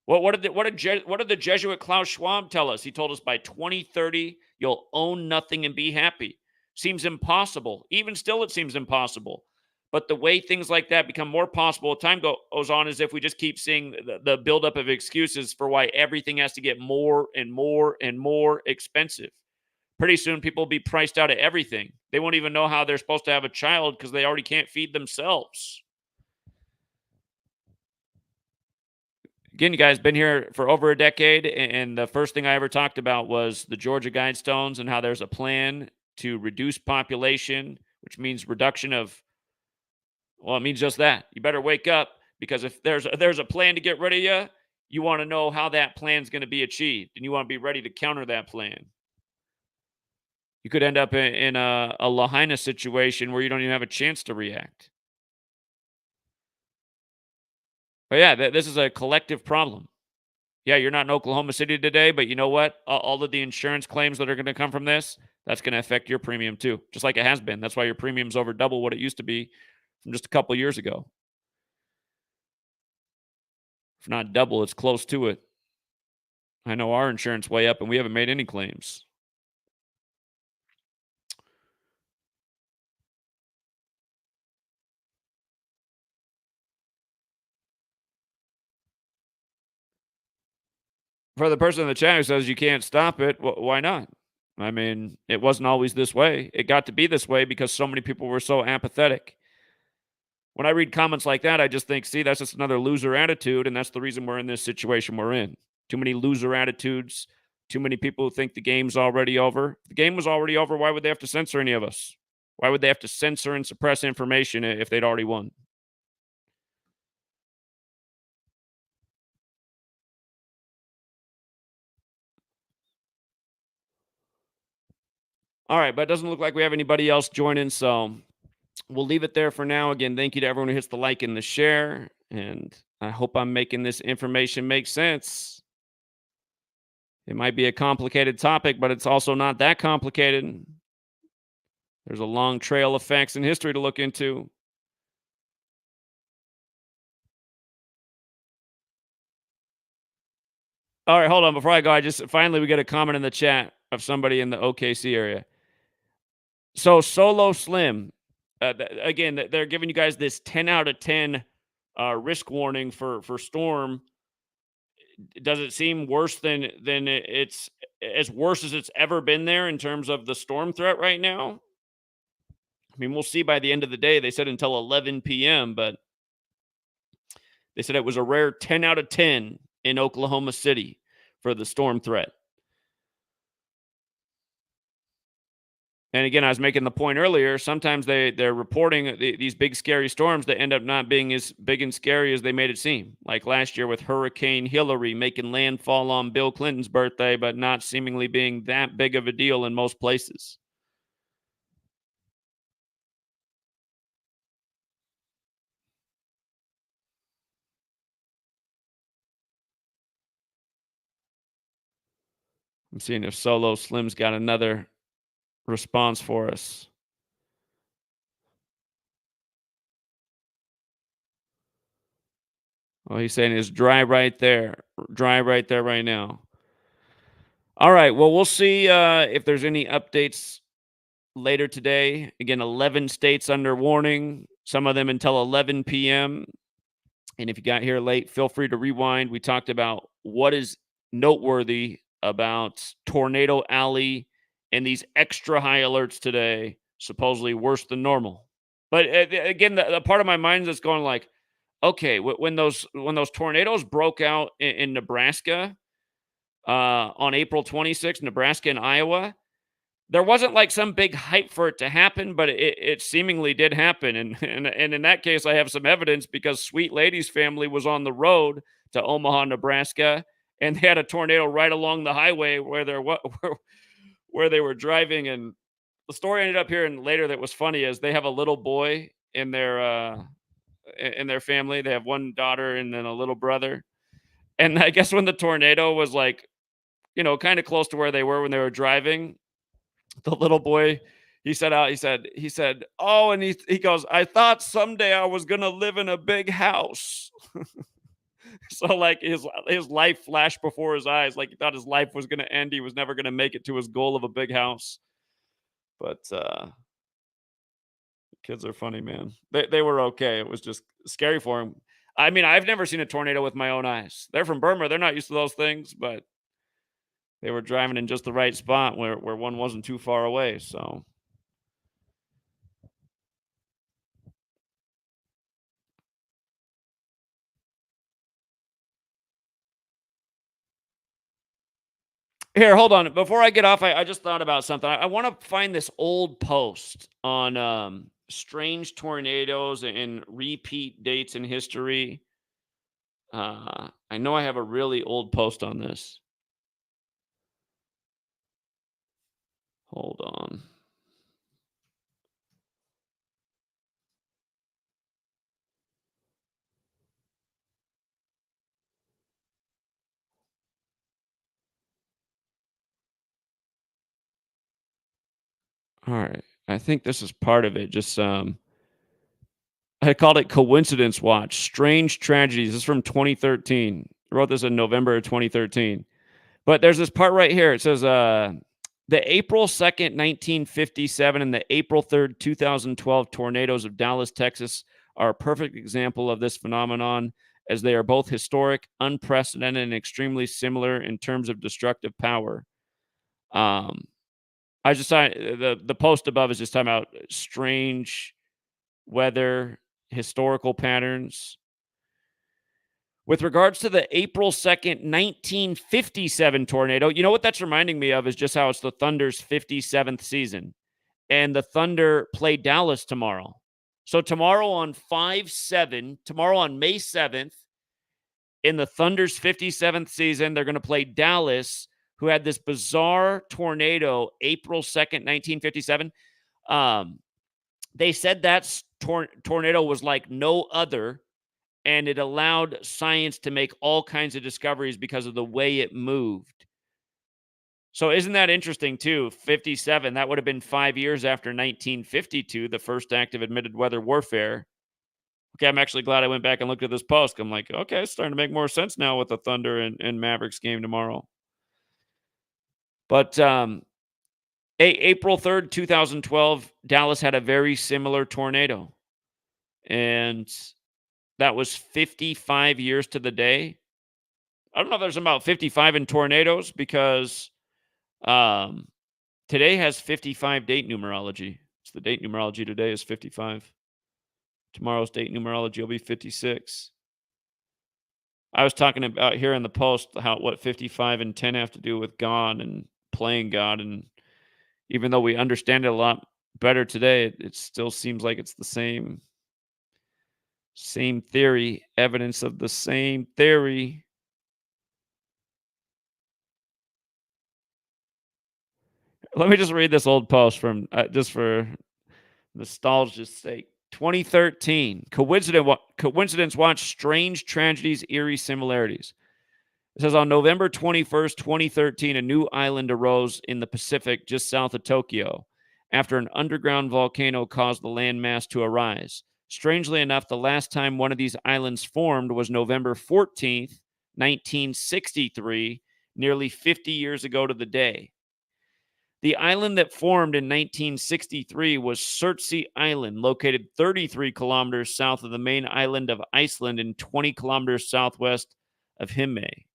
What did the Jesuit Klaus Schwab tell us? He told us by 2030 you'll own nothing and be happy. Seems impossible. Even still, it seems impossible. But the way things like that become more possible, time goes on, as if we just keep seeing the buildup of excuses for why everything has to get more and more and more expensive. Pretty soon, people will be priced out of everything. They won't even know how they're supposed to have a child because they already can't feed themselves. Again, you guys been here for over a decade, and the first thing I ever talked about was the Georgia Guidestones and how there's a plan to reduce population, which means reduction of, well, it means just that. You better wake up, because if there's a plan to get rid of you, you want to know how that plan's going to be achieved, and you want to be ready to counter that plan. You could end up in a Lahaina situation where you don't even have a chance to react. But yeah, this is a collective problem. Yeah, you're not in Oklahoma City today, but you know what? All of the insurance claims that are going to come from this, that's going to affect your premium too, just like it has been. That's why your premium's over double what it used to be from just a couple years ago. If not double, it's close to it. I know our insurance way up, and we haven't made any claims. For the person in the chat who says you can't stop it, why not? I mean, it wasn't always this way. It got to be this way because so many people were so apathetic. When I read comments like that, I just think, see, that's just another loser attitude, and that's the reason we're in this situation we're in. Too many loser attitudes, too many people who think the game's already over. If the game was already over, why would they have to censor any of us? Why would they have to censor and suppress information if they'd already won? All right, but it doesn't look like we have anybody else joining, so we'll leave it there for now. Again, thank you to everyone who hits the like and the share, and I hope I'm making this information make sense. It might be a complicated topic, but it's also not that complicated. There's a long trail of facts and history to look into. All right, hold on. Before I go, we get a comment in the chat of somebody in the OKC area. So Solo Slim, Again, they're giving you guys this 10 out of 10 risk warning for storm. Does it seem worse than it's as worse as it's ever been there in terms of the storm threat right now? I mean, we'll see by the end of the day. They said until 11 p.m., but they said it was a rare 10 out of 10 in Oklahoma City for the storm threat. And again, I was making the point earlier, sometimes they're reporting these big scary storms that end up not being as big and scary as they made it seem. Like last year with Hurricane Hillary making landfall on Bill Clinton's birthday, but not seemingly being that big of a deal in most places. I'm seeing if Solo Slim's got another response for us. Oh, he's saying it's dry right there. Dry right there right now. All right. Well, we'll see if there's any updates later today. Again, 11 states under warning, some of them until 11 p.m. And if you got here late, feel free to rewind. We talked about what is noteworthy about Tornado Alley and these extra high alerts today, supposedly worse than normal. But again, the part of my mind that's going like, okay, when those tornadoes broke out in Nebraska on April 26th, Nebraska and Iowa, there wasn't like some big hype for it to happen, but it seemingly did happen. And in that case, I have some evidence because Sweet Lady's family was on the road to Omaha, Nebraska, and they had a tornado right along the highway where where they were driving. And the story I ended up hearing later that was funny is they have a little boy in their family. They have one daughter and then a little brother. And I guess when the tornado was like, kind of close to where they were when they were driving, the little boy, he said, "Oh," and he goes, "I thought someday I was gonna live in a big house." So like his life flashed before his eyes, like he thought his life was gonna end. He was never gonna make it to his goal of a big house. But kids are funny, man. They were okay. It was just scary for him. I mean, I've never seen a tornado with my own eyes. They're from Burma. They're not used to those things, but they were driving in just the right spot where one wasn't too far away. So here, hold on. Before I get off, I just thought about something. I want to find this old post on strange tornadoes and repeat dates in history. I know I have a really old post on this. Hold on. All right. I think this is part of it. Just I called it Coincidence Watch. Strange Tragedies. This is from 2013. I wrote this in November of 2013. But there's this part right here. It says the April 2nd, 1957 and the April 3rd, 2012 tornadoes of Dallas, Texas are a perfect example of this phenomenon as they are both historic, unprecedented, and extremely similar in terms of destructive power. I just saw the post above is just talking about strange weather, historical patterns. With regards to the April 2nd, 1957 tornado, you know what that's reminding me of is just how it's the Thunder's 57th season. And the Thunder play Dallas tomorrow. So tomorrow on 5/7, tomorrow on May 7th, in the Thunder's 57th season, they're going to play Dallas, who had this bizarre tornado April 2nd, 1957. They said that tornado was like no other, and it allowed science to make all kinds of discoveries because of the way it moved. So isn't that interesting too? 57, that would have been 5 years after 1952, the first act of admitted weather warfare. Okay, I'm actually glad I went back and looked at this post. I'm like, okay, it's starting to make more sense now with the Thunder and Mavericks game tomorrow. But April 3rd, 2012, Dallas had a very similar tornado. And that was 55 years to the day. I don't know if there's about 55 in tornadoes because um, today has 55 date numerology. So the date numerology today is 55. Tomorrow's date numerology will be 56. I was talking about here in the post how what 55 and 10 have to do with God and playing God. And even though we understand it a lot better today, it still seems like it's the same theory, evidence of the same theory. Let me just read this old post from just for nostalgia's sake. 2013. Coincidence watch strange tragedies, eerie similarities. It says on November 21st, 2013, a new island arose in the Pacific just south of Tokyo after an underground volcano caused the landmass to arise. Strangely enough, the last time one of these islands formed was November 14th, 1963, nearly 50 years ago to the day. The island that formed in 1963 was Surtsey Island, located 33 kilometers south of the main island of Iceland and 20 kilometers southwest of Himmay.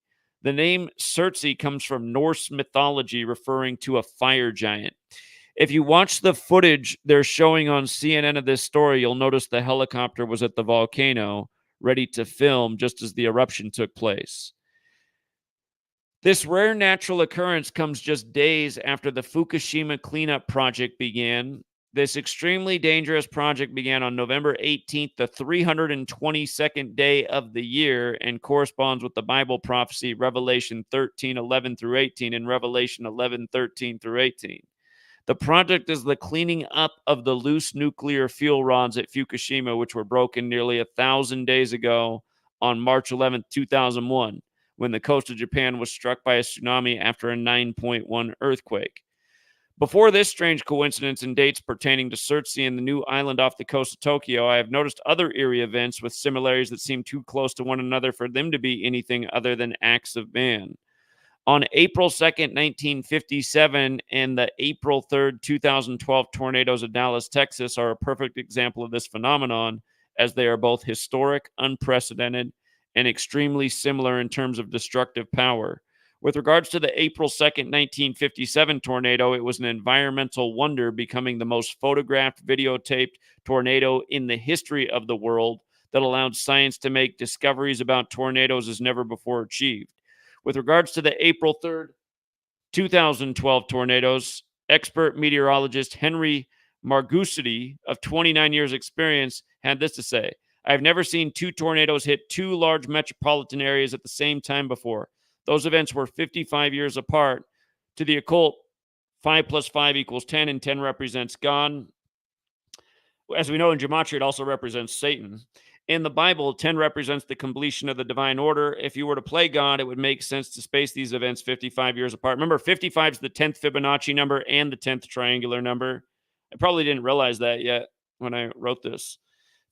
The name Surtsey comes from Norse mythology referring to a fire giant. If you watch the footage they're showing on CNN of this story, you'll notice the helicopter was at the volcano, ready to film just as the eruption took place. This rare natural occurrence comes just days after the Fukushima cleanup project began. This extremely dangerous project began on November 18th, the 322nd day of the year, and corresponds with the Bible prophecy Revelation 13:11 through 18 and Revelation 11:13 through 18. The project is the cleaning up of the loose nuclear fuel rods at Fukushima, which were broken nearly 1,000 days ago on March 11th, 2001. When the coast of Japan was struck by a tsunami after a 9.1 earthquake. Before this strange coincidence and dates pertaining to Surtsey and the new island off the coast of Tokyo, I have noticed other eerie events with similarities that seem too close to one another for them to be anything other than acts of man. On April 2nd, 1957, and the April 3rd, 2012 tornadoes of Dallas, Texas are a perfect example of this phenomenon, as they are both historic, unprecedented, and extremely similar in terms of destructive power. With regards to the April 2nd, 1957 tornado, it was an environmental wonder, becoming the most photographed, videotaped tornado in the history of the world that allowed science to make discoveries about tornadoes as never before achieved. With regards to the April 3rd, 2012 tornadoes, expert meteorologist Henry Margucci, of 29 years' experience, had this to say. I've never seen two tornadoes hit two large metropolitan areas at the same time before. Those events were 55 years apart. To the occult, 5 plus 5 equals 10, and 10 represents God. As we know in Gematria, it also represents Satan. In the Bible, 10 represents the completion of the divine order. If you were to play God, it would make sense to space these events 55 years apart. Remember, 55 is the 10th Fibonacci number and the 10th triangular number. I probably didn't realize that yet when I wrote this.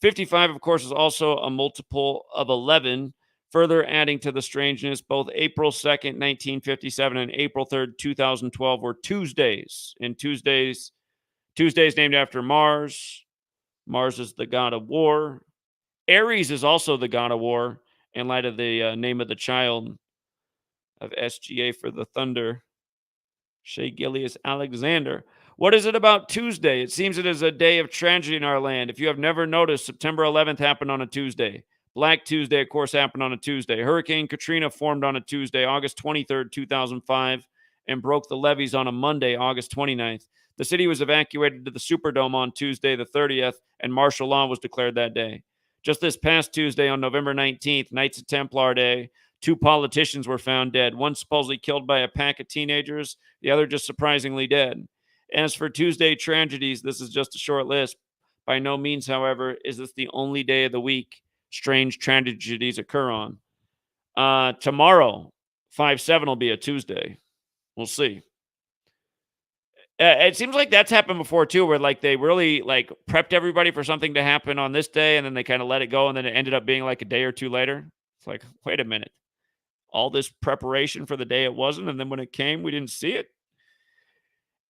55, of course, is also a multiple of 11, further adding to the strangeness. Both April 2nd, 1957 and April 3rd, 2012 were Tuesdays. And Tuesdays named after Mars. Mars is the god of war. Aries is also the god of war in light of the name of the child of SGA for the Thunder, Shea Gilius Alexander. What is it about Tuesday? It seems it is a day of tragedy in our land. If you have never noticed, September 11th happened on a Tuesday. Black Tuesday, of course, happened on a Tuesday. Hurricane Katrina formed on a Tuesday, August 23rd, 2005, and broke the levees on a Monday, August 29th. The city was evacuated to the Superdome on Tuesday, the 30th, and martial law was declared that day. Just this past Tuesday, on November 19th, Knights of Templar Day, 2 politicians were found dead, one supposedly killed by a pack of teenagers, the other just surprisingly dead. As for Tuesday tragedies, this is just a short list. By no means, however, is this the only day of the week strange tragedies occur on. Tomorrow, 5/7 will be a Tuesday. We'll see. It seems like that's happened before too, where like they really like prepped everybody for something to happen on this day, and then they kind of let it go, and then it ended up being like a day or two later. It's like, wait a minute, all this preparation for the day it wasn't, and then when it came, we didn't see it.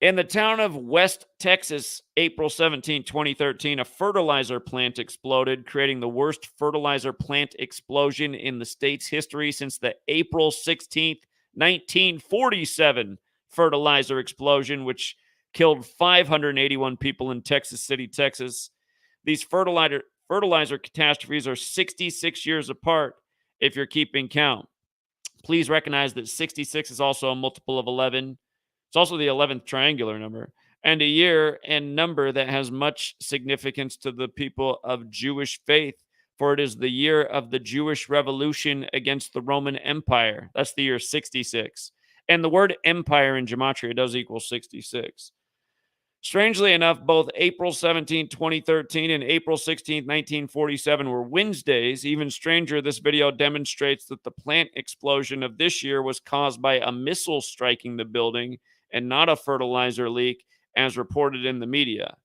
In the town of West Texas, April 17, 2013, a fertilizer plant exploded, creating the worst fertilizer plant explosion in the state's history since the April 16th, 1947 fertilizer explosion, which killed 581 people in Texas City, Texas. These fertilizer catastrophes are 66 years apart if you're keeping count. Please recognize that 66 is also a multiple of 11. It's also the 11th triangular number, and a year and number that has much significance to the people of Jewish faith, for it is the year of the Jewish revolution against the Roman Empire. That's the year 66. And the word empire in Gematria does equal 66. Strangely enough, both April 17, 2013 and April 16, 1947 were Wednesdays. Even stranger, this video demonstrates that the plant explosion of this year was caused by a missile striking the building and not a fertilizer leak, as reported in the media.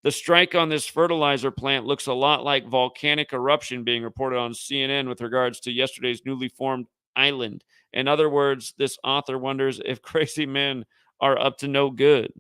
The strike on this fertilizer plant looks a lot like volcanic eruption being reported on CNN with regards to yesterday's newly formed island. In other words, this author wonders if crazy men are up to no good.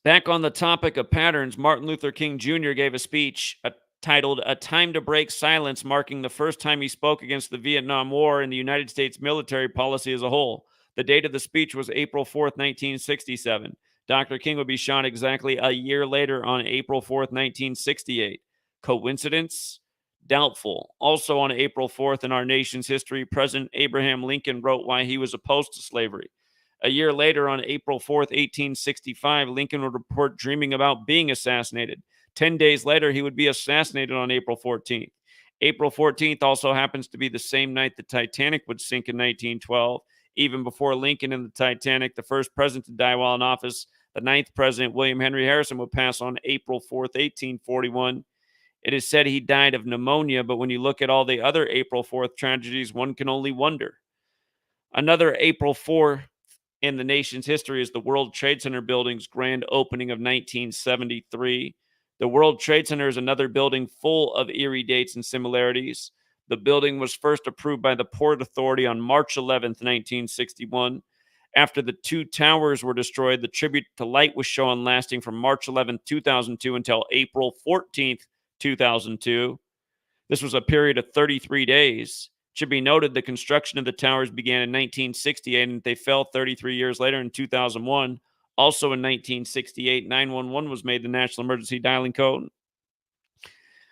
Back on the topic of patterns, Martin Luther King Jr. gave a speech titled A Time to Break Silence, marking the first time he spoke against the Vietnam War and the United States military policy as a whole. The date of the speech was April 4th, 1967. Dr. King would be shot exactly a year later on April 4th, 1968. Coincidence? Doubtful. Also on April 4th in our nation's history, President Abraham Lincoln wrote why he was opposed to slavery. A year later, on April 4th, 1865, Lincoln would report dreaming about being assassinated. 10 days later, he would be assassinated on April 14th. April 14th also happens to be the same night the Titanic would sink in 1912. Even before Lincoln and the Titanic, the first president to die while in office, the ninth president, William Henry Harrison, would pass on April 4th, 1841. It is said he died of pneumonia, but when you look at all the other April 4th tragedies, one can only wonder. Another April 4th in the nation's history is the World Trade Center building's grand opening of 1973. The World Trade Center is another building full of eerie dates and similarities. The building was first approved by the Port Authority on March 11th, 1961. After the two towers were destroyed, the tribute to light was shown lasting from March 11th, 2002 until April 14th, 2002. This was a period of 33 days. It should be noted the construction of the towers began in 1968 and they fell 33 years later in 2001. Also in 1968, 911 was made the national emergency dialing code.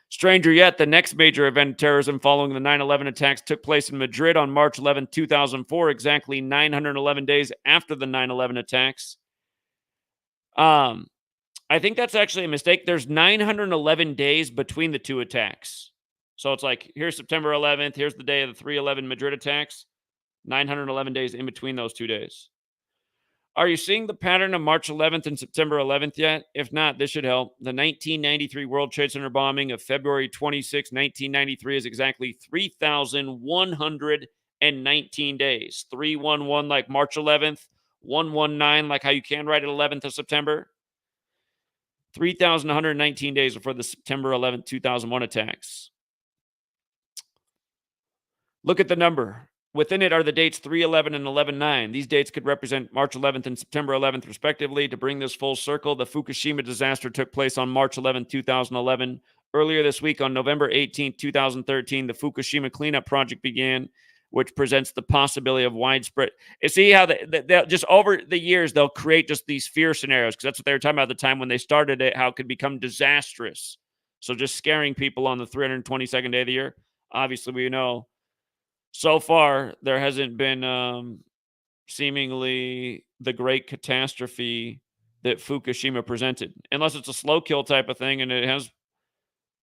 Stranger yet, the next major event of terrorism following the 9/11 attacks took place in Madrid on March 11, 2004, exactly 911 days after the 9/11 attacks. I think that's actually a mistake. There's 911 days between the two attacks. So it's like, here's September 11th, here's the day of the 3/11 Madrid attacks, 911 days in between those 2 days. Are you seeing the pattern of March 11th and September 11th yet? If not, this should help. The 1993 World Trade Center bombing of February 26, 1993 is exactly 3,119 days. 311 like March 11th, 119 like how you can write it 11th of September. 3,119 days before the September 11th, 2001 attacks. Look at the number. Within it are the dates 3/11 and 11/9. These dates could represent March 11th and September 11th, respectively. To bring this full circle, the Fukushima disaster took place on March 11th, 2011. Earlier this week, on November 18th, 2013, the Fukushima cleanup project began, which presents the possibility of widespread. You see how they just over the years, they'll create just these fear scenarios, because that's what they were talking about at the time when they started it, how it could become disastrous. So just scaring people on the 322nd day of the year. Obviously, we know so far there hasn't been seemingly the great catastrophe that Fukushima presented, unless it's a slow kill type of thing, and it has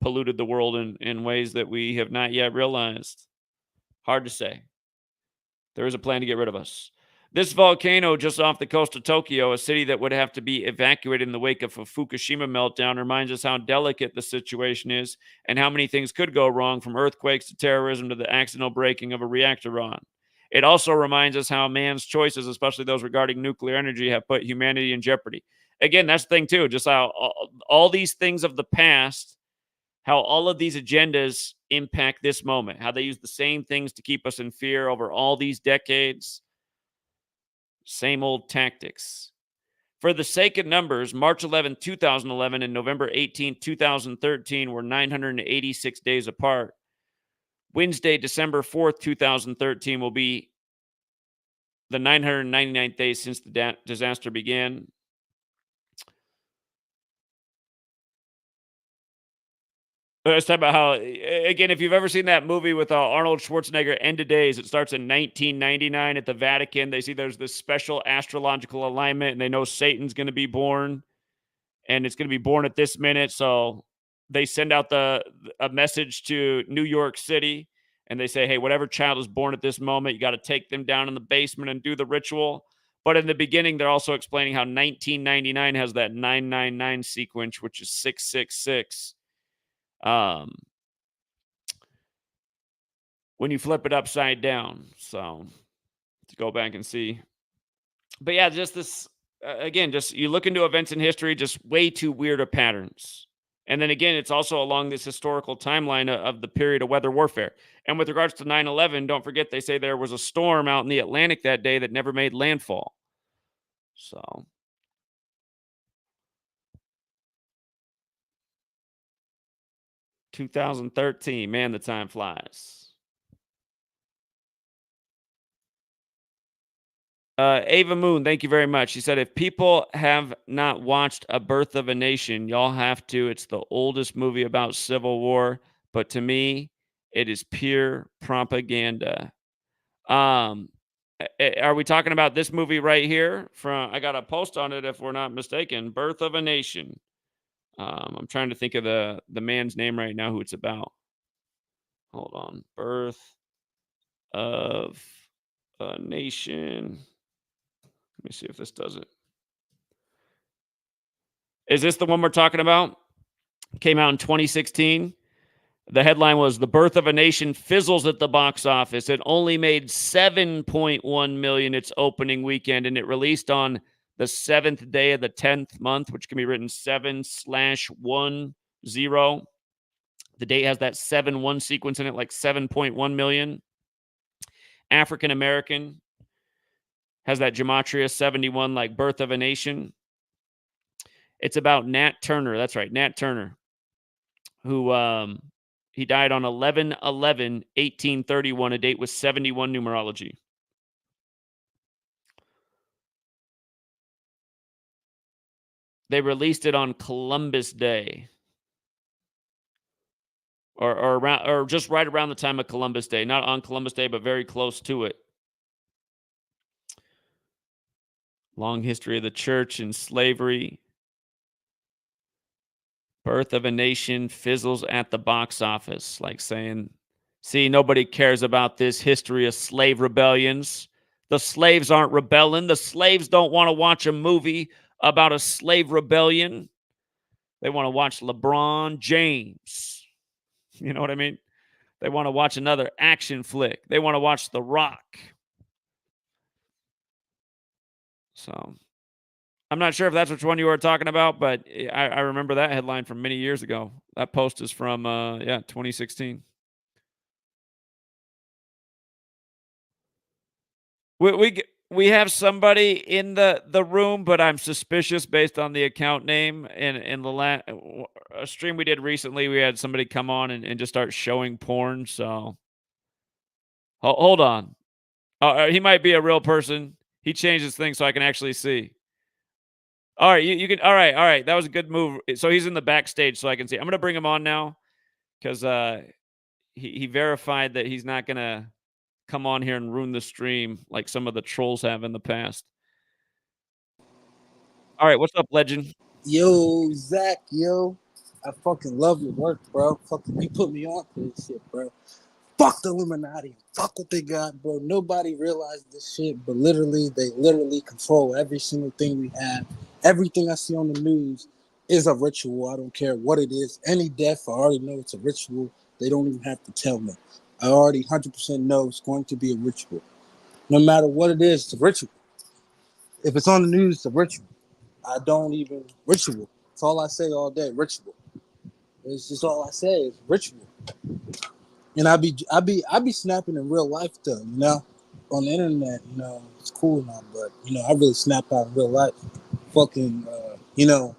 polluted the world in ways that we have not yet realized. Hard to say. There is a plan to get rid of us. This volcano just off the coast of Tokyo, a city that would have to be evacuated in the wake of a Fukushima meltdown, reminds us how delicate the situation is and how many things could go wrong, from earthquakes to terrorism to the accidental breaking of a reactor rod. It also reminds us how man's choices, especially those regarding nuclear energy, have put humanity in jeopardy. Again, that's the thing too, just how all these things of the past, how all of these agendas impact this moment, how they use the same things to keep us in fear over all these decades. Same old tactics. For the sake of numbers, March 11, 2011 and November 18, 2013 were 986 days apart. Wednesday, December 4th, 2013 will be the 999th day since the disaster began. Let's talk about how, again, if you've ever seen that movie with Arnold Schwarzenegger, End of Days, it starts in 1999 at the Vatican. They see there's this special astrological alignment, and they know Satan's going to be born, and it's going to be born at this minute. So they send out a message to New York City, and they say, hey, whatever child is born at this moment, you got to take them down in the basement and do the ritual. But in the beginning, they're also explaining how 1999 has that 999 sequence, which is 666. When you flip it upside down. So to go back and see. But yeah, just this, again, just you look into events in history, just way too weird of patterns. And then again, it's also along this historical timeline of the period of weather warfare. And with regards to 9/11, don't forget they say there was a storm out in the Atlantic that day that never made landfall. So 2013, man, the time flies. Ava Moon, thank you very much. She said, if people have not watched A Birth of a Nation, y'all have to. It's the oldest movie about Civil War, but to me, it is pure propaganda. Are we talking about this movie right here? I got a post on it, if we're not mistaken. Birth of a Nation. I'm trying to think of the man's name right now who it's about. Hold on. Birth of a Nation. Let me see if this does it. Is this the one we're talking about? Came out in 2016. The headline was The Birth of a Nation fizzles at the box office. It only made 7.1 million its opening weekend, and it released on the 7th day of the 10th month, which can be written 7/10. The date has that 7-1 sequence in it, like 7.1 million. African American has that Gematria 71, like Birth of a Nation. It's about Nat Turner. That's right, Nat Turner, who he died on 11/11/1831, a date with 71 numerology. They released it on Columbus Day, or just right around the time of Columbus Day, not on Columbus Day, but very close to it. Long history of the church and slavery. Birth of a Nation fizzles at the box office, like saying, see, nobody cares about this history of slave rebellions. The slaves aren't rebelling. The slaves don't want to watch a movie about a slave rebellion. They want to watch LeBron James. You know what I mean? They want to watch another action flick. They want to watch The Rock. So I'm not sure if that's which one you were talking about, but I remember that headline from many years ago. That post is from 2016. We have somebody in the room, but I'm suspicious based on the account name. In the a stream we did recently, we had somebody come on and just start showing porn. So hold on, he might be a real person. He changed his thing so I can actually see. All right, you can. All right. That was a good move. So he's in the backstage, so I can see. I'm gonna bring him on now because he verified that he's not gonna come on here and ruin the stream like some of the trolls have in the past. All right, what's up, legend? Yo, Zach, yo. I fucking love your work, bro. Fucking, you put me on to this shit, bro. Fuck the Illuminati. Fuck what they got, bro. Nobody realized this shit, but they literally control every single thing we have. Everything I see on the news is a ritual. I don't care what it is. Any death, I already know it's a ritual. They don't even have to tell me. I already 100% know it's going to be a ritual. No matter what it is, it's a ritual. If it's on the news, it's a ritual. I don't even ritual. That's all I say all day. Ritual. It's just all I say is ritual. And I be snapping in real life though, you know. on the internet, it's cool now, but I really snap out in real life. Fucking,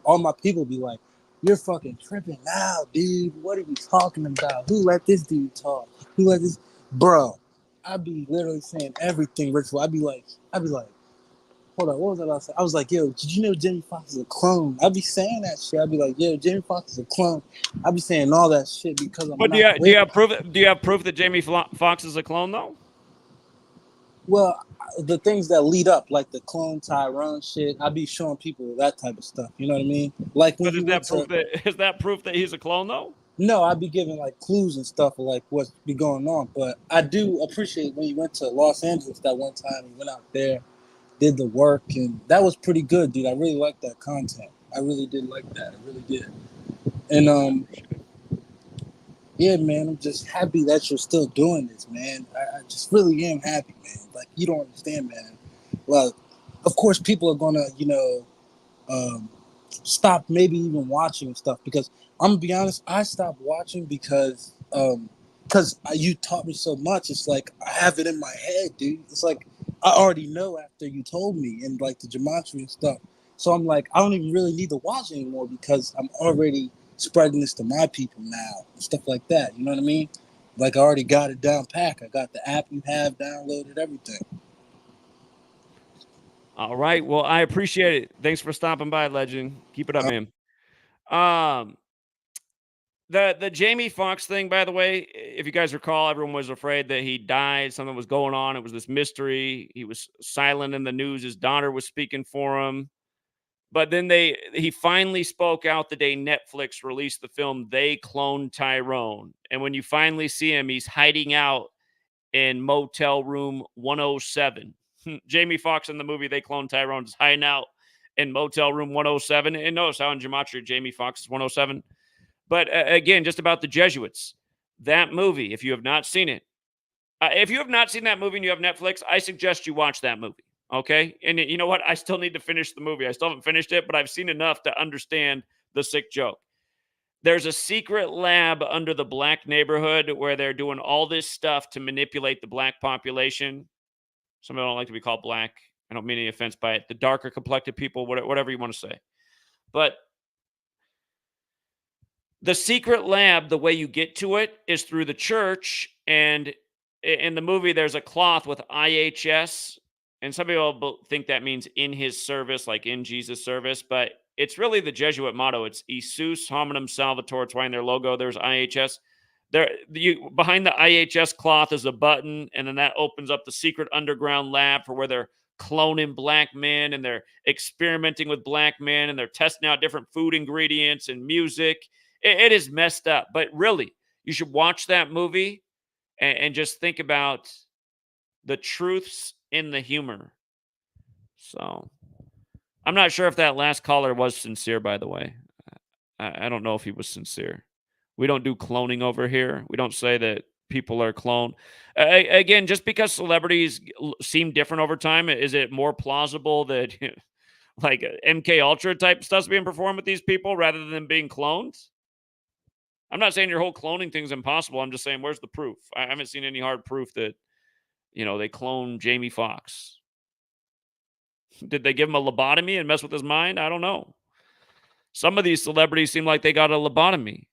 all my people be like, "You're fucking tripping now, dude. What are you talking about? Who let this dude talk? Who let this, bro?" I be literally saying everything ritual. I be like, hold on, what was I about to say? I was like, yo, did you know Jamie Foxx is a clone? I be saying that shit. I be like, yo, Jamie Foxx is a clone. I be saying all that shit because I'm But not do you with. have proof? Do you have proof that Jamie Foxx is a clone, though? Well, the things that lead up, like the clone Tyrone shit, I be showing people that type of stuff. You know what I mean? Like when But he went to, is that proof that he's a clone, though? no, I be giving like clues and stuff of like what's be going on. But I do appreciate when you went to Los Angeles that one time. You went out there, did the work, and that was pretty good, dude. I really liked that content. I really did like that. I really did. And yeah, man, I'm just happy that you're still doing this, man. I just really am happy, man. Like you don't understand, man. Well, of course, people are gonna, um, stop maybe even watching stuff because I'm gonna be honest, I stopped watching because you taught me so much. It's like I have it in my head, dude. It's like I already know after you told me and like the gematria and stuff. So I'm like, I don't even really need to watch anymore because I'm already spreading this to my people now and stuff like that. You know what I mean? Like I already got it down pack. I got the app you have downloaded, everything. All right. Well, I appreciate it. Thanks for stopping by, legend. Keep it up, man. Um, the Jamie Foxx thing, by the way, if you guys recall, everyone was afraid that he died. Something was going on. It was this mystery. He was silent in the news. His daughter was speaking for him. But then he finally spoke out the day Netflix released the film They Cloned Tyrone. And when you finally see him, he's hiding out in motel room 107. Jamie Foxx in the movie They Cloned Tyrone is hiding out in motel room 107. And notice how in Gematria Jamie Foxx is 107. But again, just about the Jesuits. That movie, if you have not seen it, if you have not seen that movie and you have Netflix, I suggest you watch that movie. Okay. And you know what? I still need to finish the movie. I still haven't finished it, but I've seen enough to understand the sick joke. There's a secret lab under the black neighborhood where they're doing all this stuff to manipulate the black population. Some people don't like to be called black. I don't mean any offense by it. The darker complected people, whatever you want to say. But the secret lab, the way you get to it is through the church. And in the movie, there's a cloth with IHS. And some people think that means in his service, like in Jesus' service. But it's really the Jesuit motto. It's Isus Hominum Salvator. It's why in their logo there's IHS. Behind the IHS cloth is a button. And then that opens up the secret underground lab for where they're cloning black men and they're experimenting with black men and they're testing out different food ingredients and music. It is messed up, but really, you should watch that movie and just think about the truths in the humor. So, I'm not sure if that last caller was sincere, by the way. I don't know if he was sincere. We don't do cloning over here. We don't say that people are cloned. Again, just because celebrities seem different over time, is it more plausible that like MK Ultra type stuff's being performed with these people rather than being cloned? I'm not saying your whole cloning thing's impossible. I'm just saying, where's the proof? I haven't seen any hard proof that, they cloned Jamie Foxx. Did they give him a lobotomy and mess with his mind? I don't know. Some of these celebrities seem like they got a lobotomy.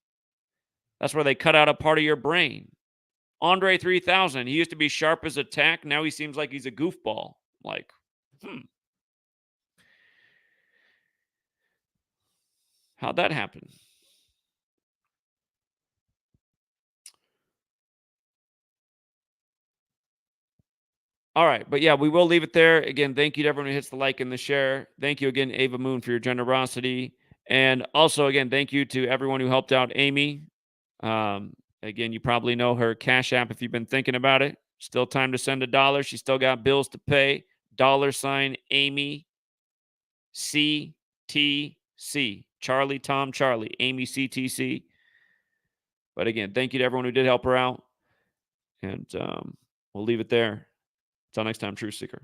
That's where they cut out a part of your brain. Andre 3000, he used to be sharp as a tack. Now he seems like he's a goofball. Like, how'd that happen? All right. But yeah, we will leave it there. Again, thank you to everyone who hits the like and the share. Thank you again, Ava Moon, for your generosity. And also, again, thank you to everyone who helped out Amy. Again, you probably know her Cash App if you've been thinking about it. Still time to send $1. She's still got bills to pay. $ Amy CTC. Charlie Tom Charlie. Amy CTC. But again, thank you to everyone who did help her out. And we'll leave it there. Until next time, Truth Seeker.